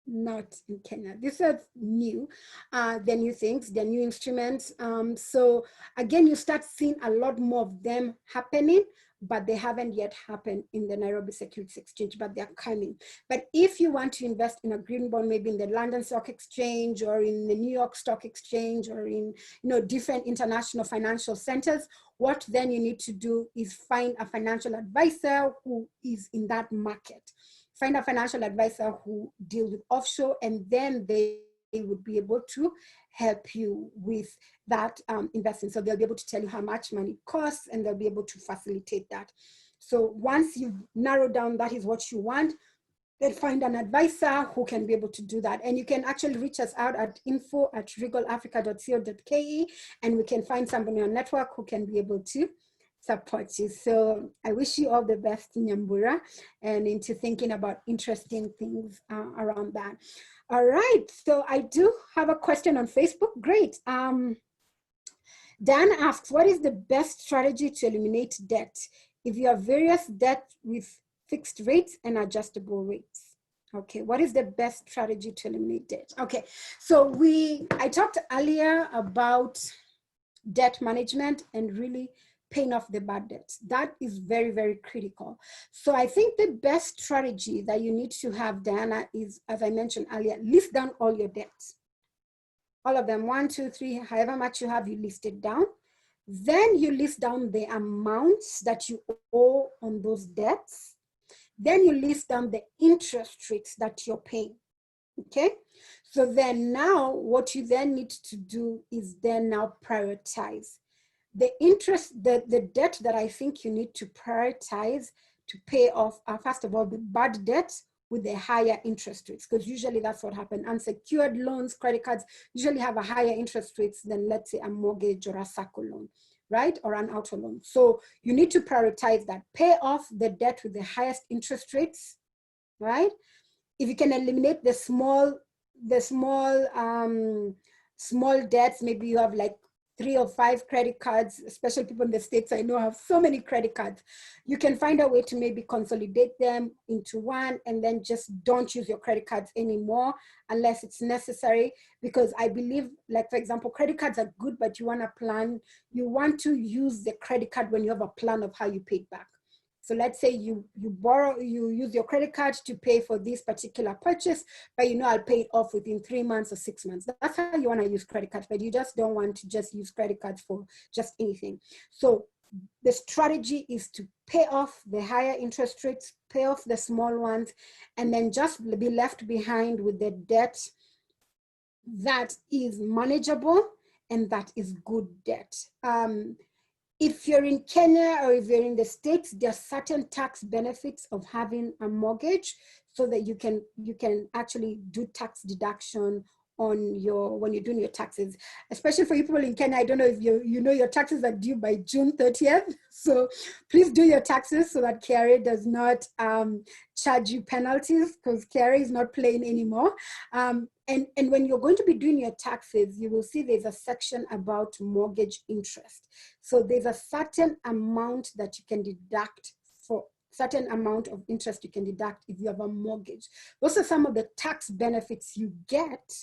A: not in Kenya. This is new, they're new things, they're new instruments. So again, you start seeing a lot more of them happening, but they haven't yet happened in the Nairobi Securities Exchange, but they're coming. But if you want to invest in a green bond, maybe in the London Stock Exchange or in the New York Stock Exchange or in different international financial centers, what then you need to do is find a financial advisor who is in that market. Find a financial advisor who deals with offshore, and then they would be able to help you with that investing. So they'll be able to tell you how much money costs, and they'll be able to facilitate that. So once you've narrowed down that is what you want, then find an advisor who can be able to do that. And you can actually reach us out at info@regalafrica.co.ke, and we can find somebody on network who can be able to support you. So I wish you all the best, Nyambura, and into thinking about interesting things around that. All right, so I do have a question on Facebook. Great. Dan asks, what is the best strategy to eliminate debt if you have various debt with fixed rates and adjustable rates? Okay, what is the best strategy to eliminate debt? Okay, so I talked earlier about debt management and really paying off the bad debts. That is very, very critical. So I think the best strategy that you need to have, Diana, is, as I mentioned earlier, list down all your debts. All of them, 1, 2, 3, however much you have, you list it down. Then you list down the amounts that you owe on those debts. Then you list down the interest rates that you're paying. Okay, so then now what you then need to do is then now prioritize the interest, the debt that I think you need to prioritize to pay off, first of all, the bad debt with the higher interest rates, because usually that's what happens. Unsecured loans, credit cards usually have a higher interest rates than, let's say, a mortgage or a SACCO loan, right? Or an auto loan. So you need to prioritize that. Pay off the debt with the highest interest rates, right? If you can eliminate the small debts, maybe you have like 3 or 5 credit cards, especially people in the States I know have so many credit cards. You can find a way to maybe consolidate them into one, and then just don't use your credit cards anymore unless it's necessary. Because I believe, like for example, credit cards are good, but you want to plan, you want to use the credit card when you have a plan of how you pay it back. So let's say you use your credit card to pay for this particular purchase, but you know I'll pay it off within 3 months or 6 months. That's how you want to use credit cards, but you just don't want to just use credit cards for just anything. So the strategy is to pay off the higher interest rates, pay off the small ones, and then just be left behind with the debt that is manageable and that is good debt. If you're in Kenya or if you're in the States, there are certain tax benefits of having a mortgage, so that you can actually do tax deduction on your, when you're doing your taxes. Especially for you people in Kenya, I don't know if you know your taxes are due by June 30th. So please do your taxes so that KRA does not charge you penalties, because KRA is not playing anymore. And when you're going to be doing your taxes, you will see there's a section about mortgage interest. So there's a certain amount that you can deduct, for certain amount of interest you can deduct if you have a mortgage. Those are some of the tax benefits you get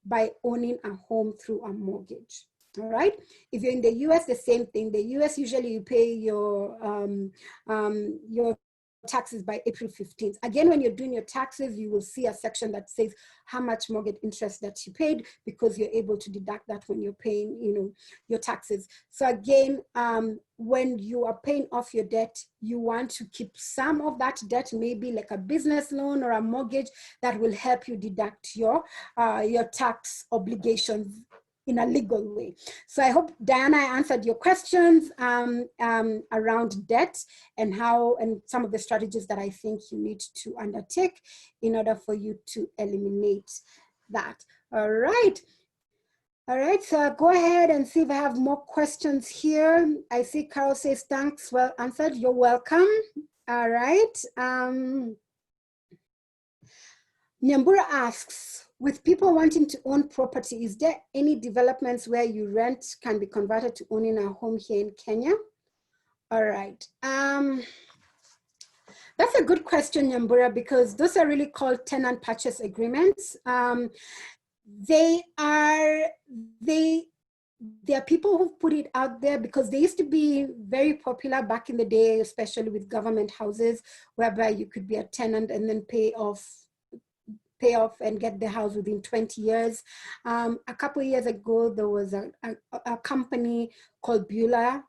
A: by owning a home through a mortgage. All right. If you're in the US, the same thing. The US, usually you pay your taxes by April 15th. Again, when you're doing your taxes, you will see a section that says how much mortgage interest that you paid, because you're able to deduct that when you're paying, you know, your taxes. So again, when you are paying off your debt, you want to keep some of that debt, maybe like a business loan or a mortgage, that will help you deduct your tax obligations in a legal way. So I hope, Diana, I answered your questions around debt and how, and some of the strategies that I think you need to undertake in order for you to eliminate that. All right. All right, so go ahead and see if I have more questions here. I see Carol says, thanks, well answered, you're welcome. All right. Nyambura asks, with people wanting to own property, is there any developments where you rent can be converted to owning a home here in Kenya? All right. That's a good question, Nyambura, because those are really called tenant purchase agreements. There are people who put it out there because they used to be very popular back in the day, especially with government houses, whereby you could be a tenant and then pay off and get the house within 20 years. A couple of years ago, there was a company called Beulah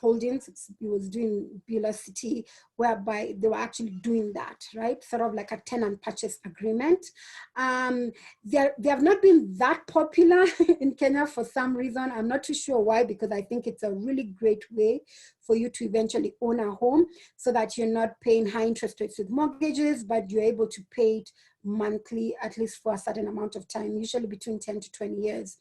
A: Holdings. It was doing Beulah City, whereby they were actually doing that, right? Sort of like a tenant purchase agreement. They have not been that popular in Kenya for some reason. I'm not too sure why, because I think it's a really great way for you to eventually own a home, so that you're not paying high interest rates with mortgages, but you're able to pay it monthly, at least for a certain amount of time, usually between 10 to 20 years.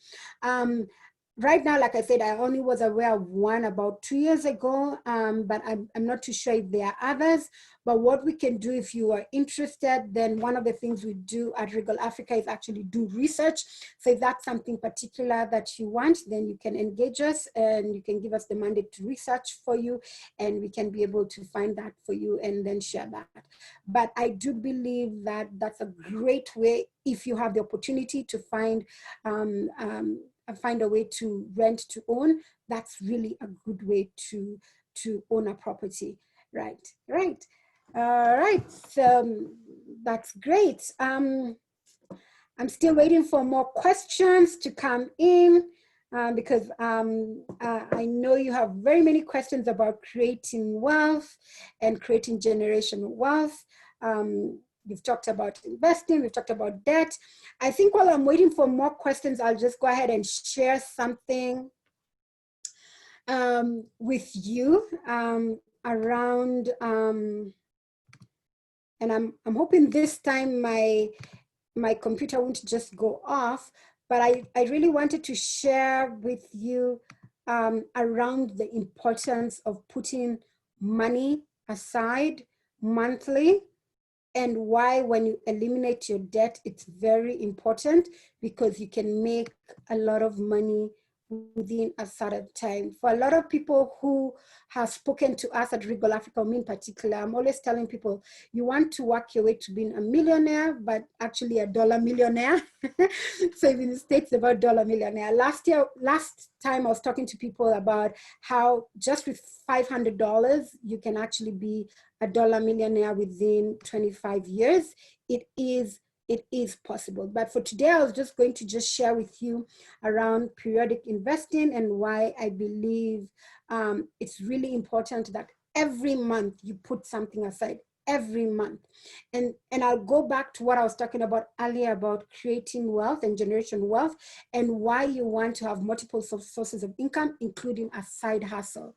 A: Right now, like I said, I only was aware of one about 2 years ago, but I'm not too sure if there are others. But what we can do, if you are interested, then one of the things we do at Regal Africa is actually do research. So if that's something particular that you want, then you can engage us and you can give us the mandate to research for you, and we can be able to find that for you and then share that. But I do believe that that's a great way, if you have the opportunity to find a way to rent to own. That's really a good way to own a property. Right. All right, so that's great. I'm still waiting for more questions to come in, because I know you have very many questions about creating wealth and creating generational wealth. We've talked about investing, we've talked about debt. I think while I'm waiting for more questions, I'll just go ahead and share something with you around, and I'm hoping this time my computer won't just go off, but I really wanted to share with you around the importance of putting money aside monthly, and why when you eliminate your debt, it's very important, because you can make a lot of money within a certain time. For a lot of people who have spoken to us at Regal Africa, me in particular, I'm always telling people, you want to work your way to being a millionaire, but actually a dollar millionaire. So in the States, about dollar millionaire. Last time I was talking to people about how just with $500, you can actually be a dollar millionaire within 25 years. It is possible. But for today, I was just going to just share with you around periodic investing and why I believe it's really important that every month you put something aside, every month. And I'll go back to what I was talking about earlier about creating wealth and generation wealth and why you want to have multiple sources of income, including a side hustle.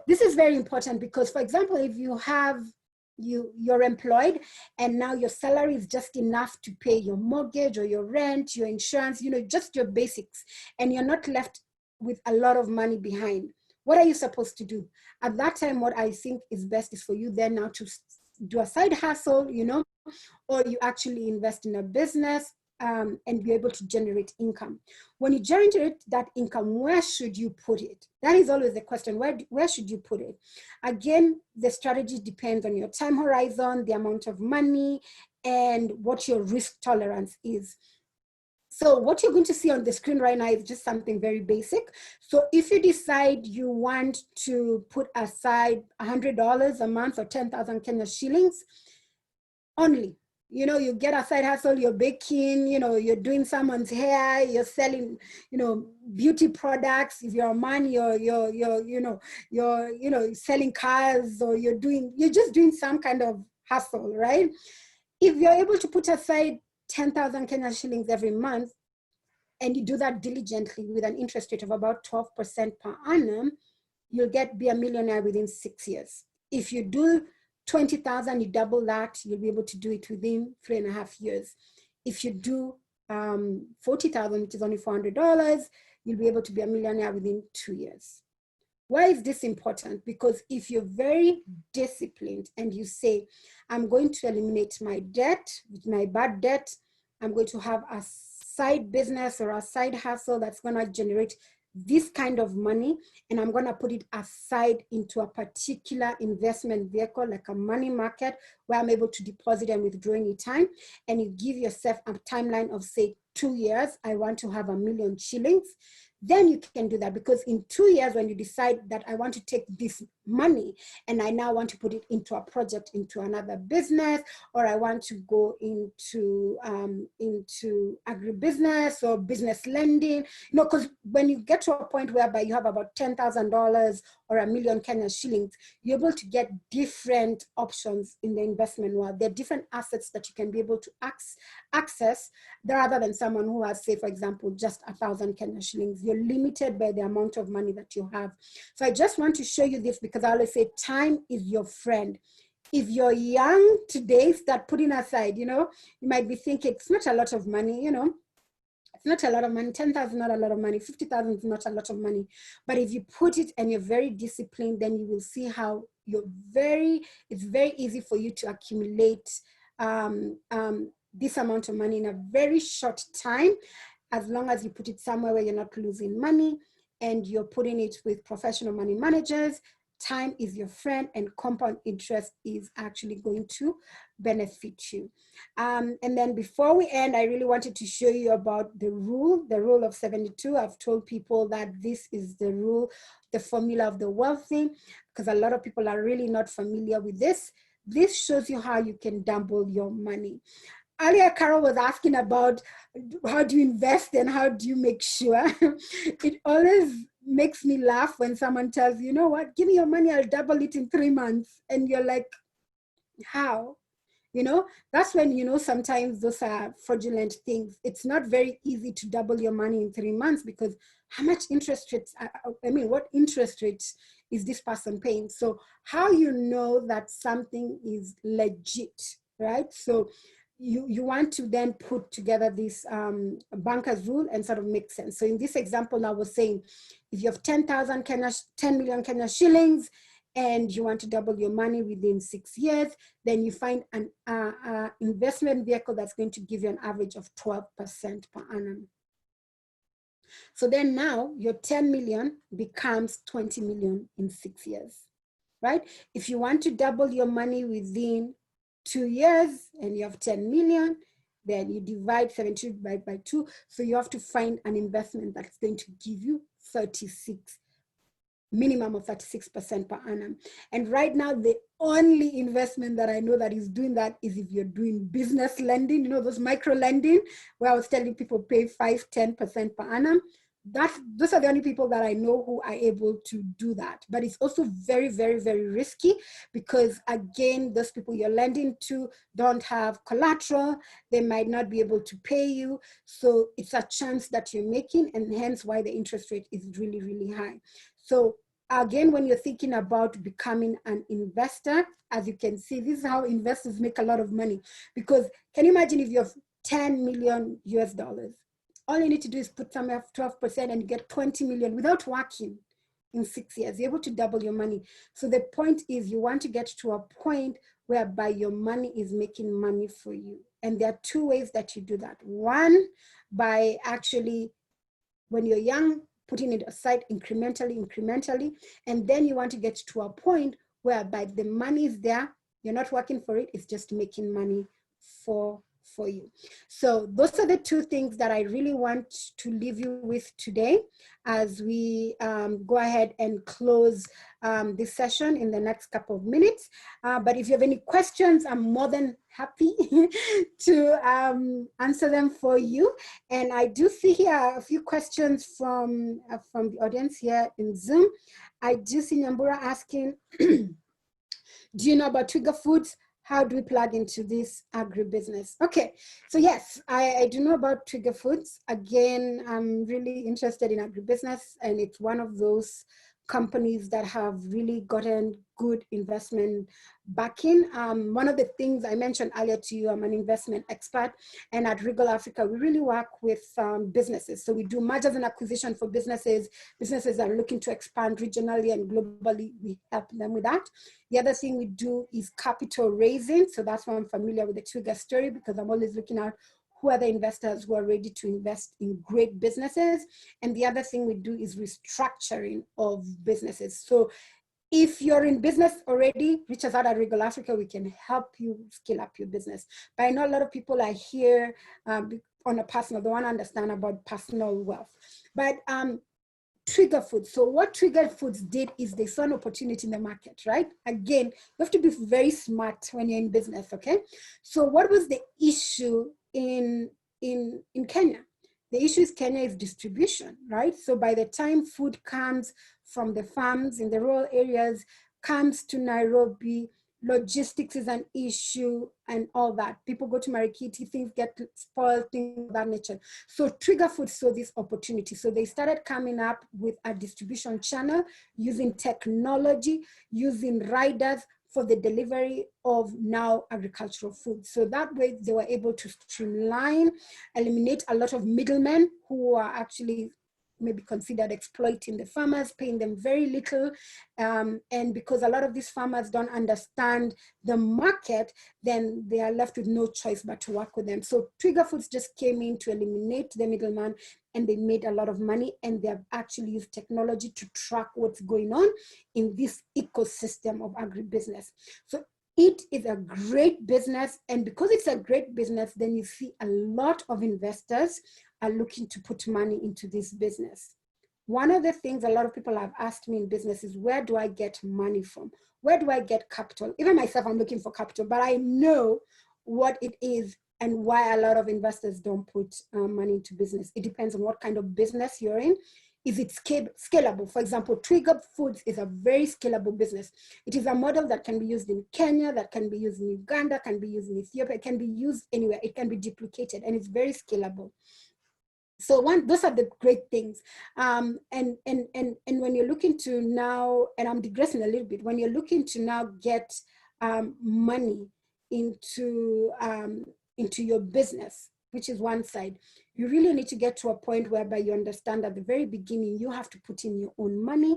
A: This is very important because, for example, if you're employed and now your salary is just enough to pay your mortgage or your rent, your insurance, just your basics, and you're not left with a lot of money behind. What are you supposed to do? At that time, what I think is best is for you then now to do a side hustle, or you actually invest in a business and be able to generate income. When you generate that income, where should you put it? That is always the question. Where should you put it? Again, the strategy depends on your time horizon, the amount of money, and what your risk tolerance is. So what you're going to see on the screen right now is just something very basic. So if you decide you want to put aside $100 a month or 10,000 Kenya shillings only, you get a side hustle, you're baking, you're doing someone's hair, you're selling, beauty products. If you're a man, you're selling cars, or you're just doing some kind of hustle, right? If you're able to put aside 10,000 Kenya shillings every month, and you do that diligently with an interest rate of about 12% per annum, you'll be a millionaire within 6 years. If you do 20,000, you double that, you'll be able to do it within 3.5 years. If you do 40,000, which is only $400, you'll be able to be a millionaire within 2 years. Why is this important? Because if you're very disciplined and you say, I'm going to eliminate my debt, my bad debt, I'm going to have a side business or a side hustle that's going to generate this kind of money, and I'm going to put it aside into a particular investment vehicle like a money market where I'm able to deposit and withdraw anytime, and you give yourself a timeline of say 2 years, I want to have 1 million shillings, then you can do that. Because in 2 years, when you decide that I want to take this money and I now want to put it into a project, into another business, or I want to go into agribusiness or business lending, because when you get to a point whereby you have about $10,000 or 1 million Kenya shillings, you're able to get different options in the investment world. There are different assets that you can be able to access rather than someone who has, say, for example, just 1,000 Kenya shillings. You're limited by the amount of money that you have. So I just want to show you this because I always say time is your friend. If you're young today, start putting aside, you might be thinking it's not a lot of money, it's not a lot of money. 10,000 not a lot of money. 50,000 is not a lot of money. But if you put it and you're very disciplined, then you will see how it's very easy for you to accumulate this amount of money in a very short time, as long as you put it somewhere where you're not losing money and you're putting it with professional money managers. Time is your friend, and compound interest is actually going to benefit you. And then before we end, I really wanted to show you about the rule of 72. I've told people that this is the rule, the formula of the wealthy, because a lot of people are really not familiar with this. This shows you how you can double your money. Earlier, Carol was asking about how do you invest and how do you make sure. It always makes me laugh when someone tells you, you know what, give me your money, I'll double it in 3 months. And you're like, how? That's when, sometimes those are fraudulent things. It's not very easy to double your money in 3 months because how much interest rates, what interest rates is this person paying? So how you know that something is legit, right? So you want to then put together this banker's rule and sort of make sense. So in this example, I was saying, if you have 10 million Kenya shillings and you want to double your money within 6 years, then you find an investment vehicle that's going to give you an average of 12% per annum. So then now your 10 million becomes 20 million in 6 years, right? If you want to double your money within 2 years and you have 10 million, then you divide 72 by 2. So you have to find an investment that's going to give you 36, minimum of 36% per annum. And right now, the only investment that I know that is doing that is if you're doing business lending, you know, those micro lending, where I was telling people pay 5-10% per annum. Those are the only people that I know who are able to do that. But it's also very, very, very risky because, again, those people you're lending to don't have collateral. They might not be able to pay you. So it's a chance that you're making, and hence why the interest rate is really, really high. So again, when you're thinking about becoming an investor, as you can see, this is how investors make a lot of money. Because can you imagine if you have 10 million US dollars? All you need to do is put somewhere 12% and you get 20 million without working in 6 years. You're able to double your money. So the point is you want to get to a point whereby your money is making money for you. And there are two ways that you do that. One, by actually, when you're young, putting it aside incrementally. And then you want to get to a point whereby the money is there, you're not working for it, it's just making money for you. So those are the two things that I really want to leave you with today as we go ahead and close this session in the next couple of minutes. But if you have any questions, I'm more than happy to answer them for you. And I do see here a few questions from the audience here in Zoom. I do see Nyambura asking, do you know about Trigger Foods? How do we plug into this agribusiness? Okay, so yes, I do know about Trigger Foods. Again, I'm really interested in agribusiness, and it's one of those companies that have really gotten good investment backing. One of the things I mentioned earlier to you, I'm an investment expert, and at Regal Africa, we really work with businesses. So we do mergers and acquisition for businesses. Businesses are looking to expand regionally and globally. We help them with that. The other thing we do is capital raising. So that's why I'm familiar with the Trigger story, because I'm always looking at who are the investors who are ready to invest in great businesses. And the other thing we do is restructuring of businesses. So if you're in business already, reach us out at Regal Africa, we can help you scale up your business. But I know a lot of people are here on a personal, they want to understand about personal wealth. But Trigger Foods. So what Trigger Foods did is they saw an opportunity in the market, right? Again, you have to be very smart when you're in business, okay? So what was the issue in Kenya? The issue is Kenya is distribution, right? So by the time food comes from the farms in the rural areas, comes to Nairobi, logistics is an issue and all that. People go to Marikiti, things get spoiled, things of that nature. So Trigger Foods saw this opportunity. So they started coming up with a distribution channel using technology, using riders for the delivery of now agricultural food. So that way they were able to streamline, eliminate a lot of middlemen who are actually maybe considered exploiting the farmers, paying them very little. And because a lot of these farmers don't understand the market, then they are left with no choice but to work with them. So Trigger Foods just came in to eliminate the middleman, and they made a lot of money, and they have actually used technology to track what's going on in this ecosystem of agribusiness. So it is a great business, and because it's a great business, then you see a lot of investors are looking to put money into this business. One of the things a lot of people have asked me in business is, where do I get money from? Where do I get capital? Even myself, I'm looking for capital, but I know what it is and why a lot of investors don't put money into business. It depends on what kind of business you're in. Is it scalable? For example, Trigger Foods is a very scalable business. It is a model that can be used in Kenya, that can be used in Uganda, can be used in Ethiopia, it can be used anywhere, it can be duplicated, and it's very scalable. So those are the great things. And when you're looking to now, and I'm digressing a little bit, when you're looking to now get money into your business, which is one side, you really need to get to a point whereby you understand at the very beginning, you have to put in your own money.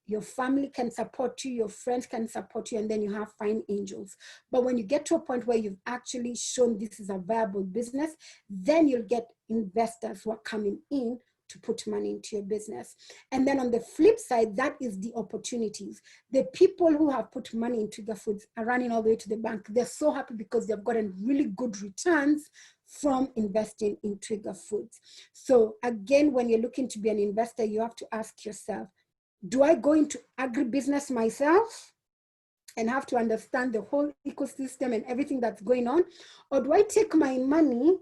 A: Your family can support you, your friends can support you, and then you have fine angels. But when you get to a point where you've actually shown this is a viable business, then you'll get investors who are coming in to put money into your business. And then on the flip side, that is the opportunities. The people who have put money into the foods are running all the way to the bank. They're so happy because they've gotten really good returns from investing in Trigger Foods. So again, when you're looking to be an investor, you have to ask yourself, do I go into agribusiness myself and have to understand the whole ecosystem and everything that's going on? Or do I take my money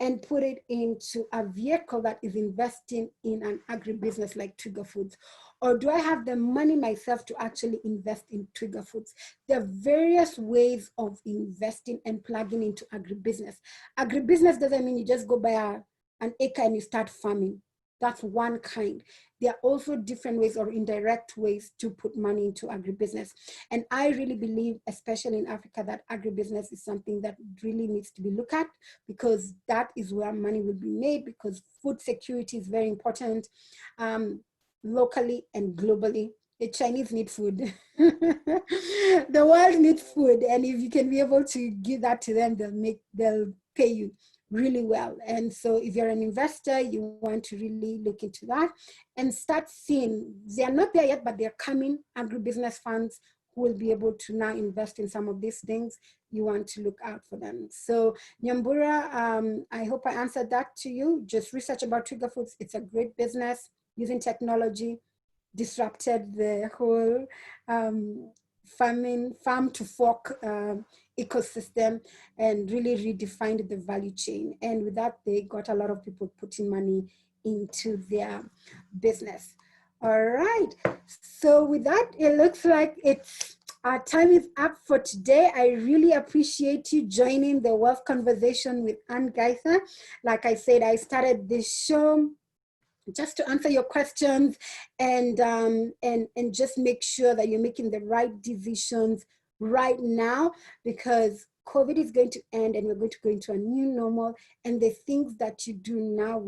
A: and put it into a vehicle that is investing in an agribusiness like Trigger Foods? Or do I have the money myself to actually invest in Trigger Foods? There are various ways of investing and plugging into agribusiness. Agribusiness doesn't mean you just go buy an acre and you start farming. That's one kind. There are also different ways or indirect ways to put money into agribusiness. And I really believe, especially in Africa, that agribusiness is something that really needs to be looked at, because that is where money will be made, because food security is very important locally and globally. The Chinese need food. The world needs food. And if you can be able to give that to them, they'll pay you really well. And so if you're an investor, you want to really look into that and start seeing, they are not there yet, but they're coming, agribusiness funds who will be able to now invest in some of these things. You want to look out for them. So Nyambura, I hope I answered that to you. Just research about Trigger Foods. It's a great business using technology, disrupted the whole farm to fork ecosystem and really redefined the value chain. And with that, they got a lot of people putting money into their business. All right. So with that, it looks like our time is up for today. I really appreciate you joining the Wealth Conversation with Gaitha. Like I said, I started this show just to answer your questions and just make sure that you're making the right decisions right now, because COVID is going to end and we're going to go into a new normal, and the things that you do now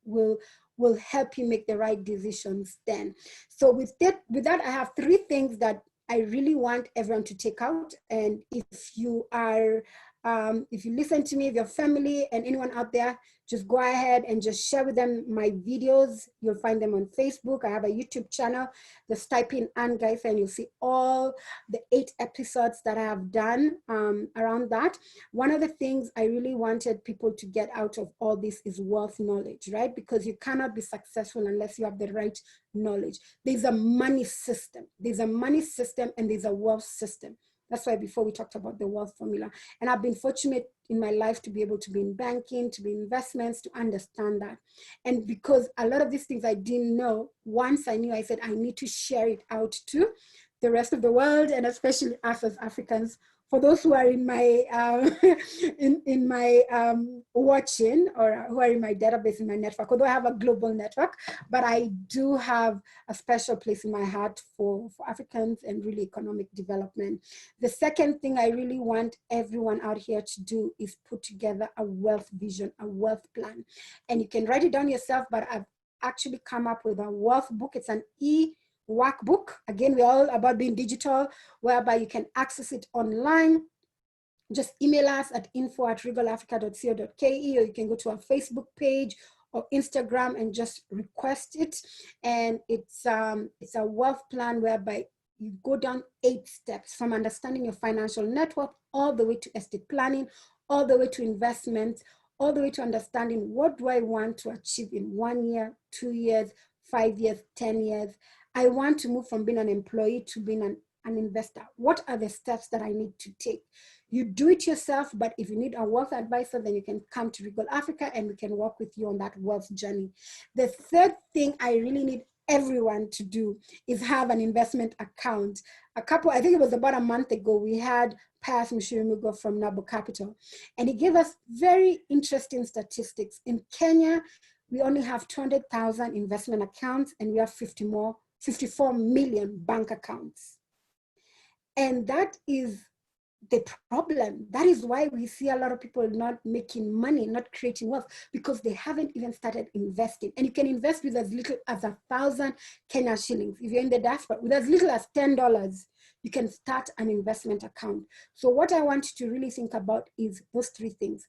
A: will help you make the right decisions then. So with that, I have 3 things that I really want everyone to take out. And if you listen to me, if your family and anyone out there, just go ahead and just share with them my videos. You'll find them on Facebook. I have a YouTube channel. Just type in Gaitha and you'll see all the 8 episodes that I have done around that. One of the things I really wanted people to get out of all this is wealth knowledge, right? Because you cannot be successful unless you have the right knowledge. There's a money system. There's a money system and there's a wealth system. That's why before we talked about the wealth formula. And I've been fortunate in my life to be able to be in banking, to be in investments, to understand that. And because a lot of these things I didn't know, once I knew, I said, I need to share it out to the rest of the world, and especially us as Africans. For those who are in my watching, or who are in my database, in my network, although I have a global network, but I do have a special place in my heart for Africans and really economic development. The second thing I really want everyone out here to do is put together a wealth vision, a wealth plan. And you can write it down yourself, but I've actually come up with a wealth book. It's an workbook. Again, we're all about being digital, whereby you can access it online. Just email us at info@regalafrica.co.ke, or you can go to our Facebook page or Instagram and just request it. And it's a wealth plan whereby you go down 8 steps, from understanding your financial network all the way to estate planning, all the way to investments, all the way to understanding what do I want to achieve in 1 year, 2 years, 5 years, 10 years. I want to move from being an employee to being an investor. What are the steps that I need to take? You do it yourself, but if you need a wealth advisor, then you can come to Regal Africa and we can work with you on that wealth journey. The third thing I really need everyone to do is have an investment account. I think it was about a month ago, we had Pius Mushirimugo from Nabo Capital, and he gave us very interesting statistics. In Kenya, we only have 200,000 investment accounts, and we have 54 million bank accounts. And that is the problem. That is why we see a lot of people not making money, not creating wealth, because they haven't even started investing. And you can invest with as little as 1,000 Kenya shillings. If you're in the diaspora, with as little as $10, you can start an investment account. So what I want you to really think about is those 3 things: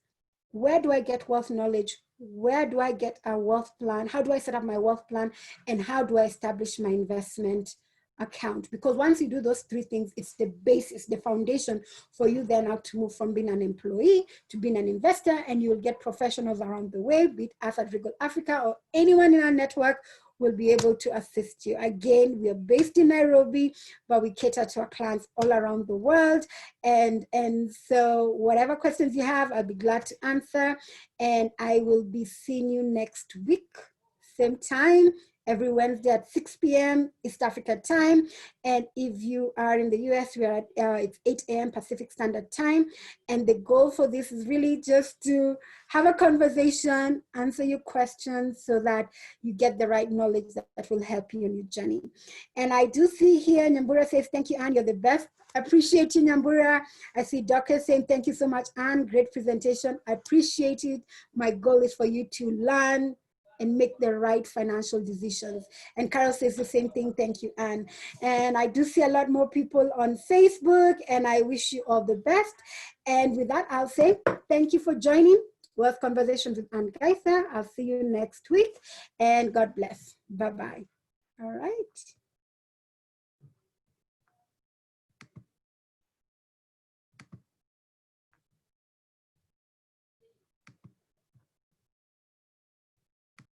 A: where do I get wealth knowledge? Where do I get a wealth plan? How do I set up my wealth plan? And how do I establish my investment account? Because once you do those three things, it's the basis, the foundation for you then now to move from being an employee to being an investor, and you'll get professionals around the way, be it us at Regal Africa or anyone in our network will be able to assist you. Again, we are based in Nairobi, but we cater to our clients all around the world. And so whatever questions you have, I'll be glad to answer. And I will be seeing you next week, same time, every Wednesday at 6 p.m. East Africa time. And if you are in the US, we are at, it's 8 a.m. Pacific Standard Time. And the goal for this is really just to have a conversation, answer your questions so that you get the right knowledge that will help you on your journey. And I do see here, Nyambura says, thank you, Anne, you're the best. Appreciate you, Nyambura. I see Docker saying, thank you so much, Anne. Great presentation. I appreciate it. My goal is for you to learn and make the right financial decisions. And Carol says the same thing. Thank you, Anne. And I do see a lot more people on Facebook, and I wish you all the best. And with that, I'll say thank you for joining Wealth Conversations with Anne Gaitha. I'll see you next week, and God bless. Bye-bye. All right.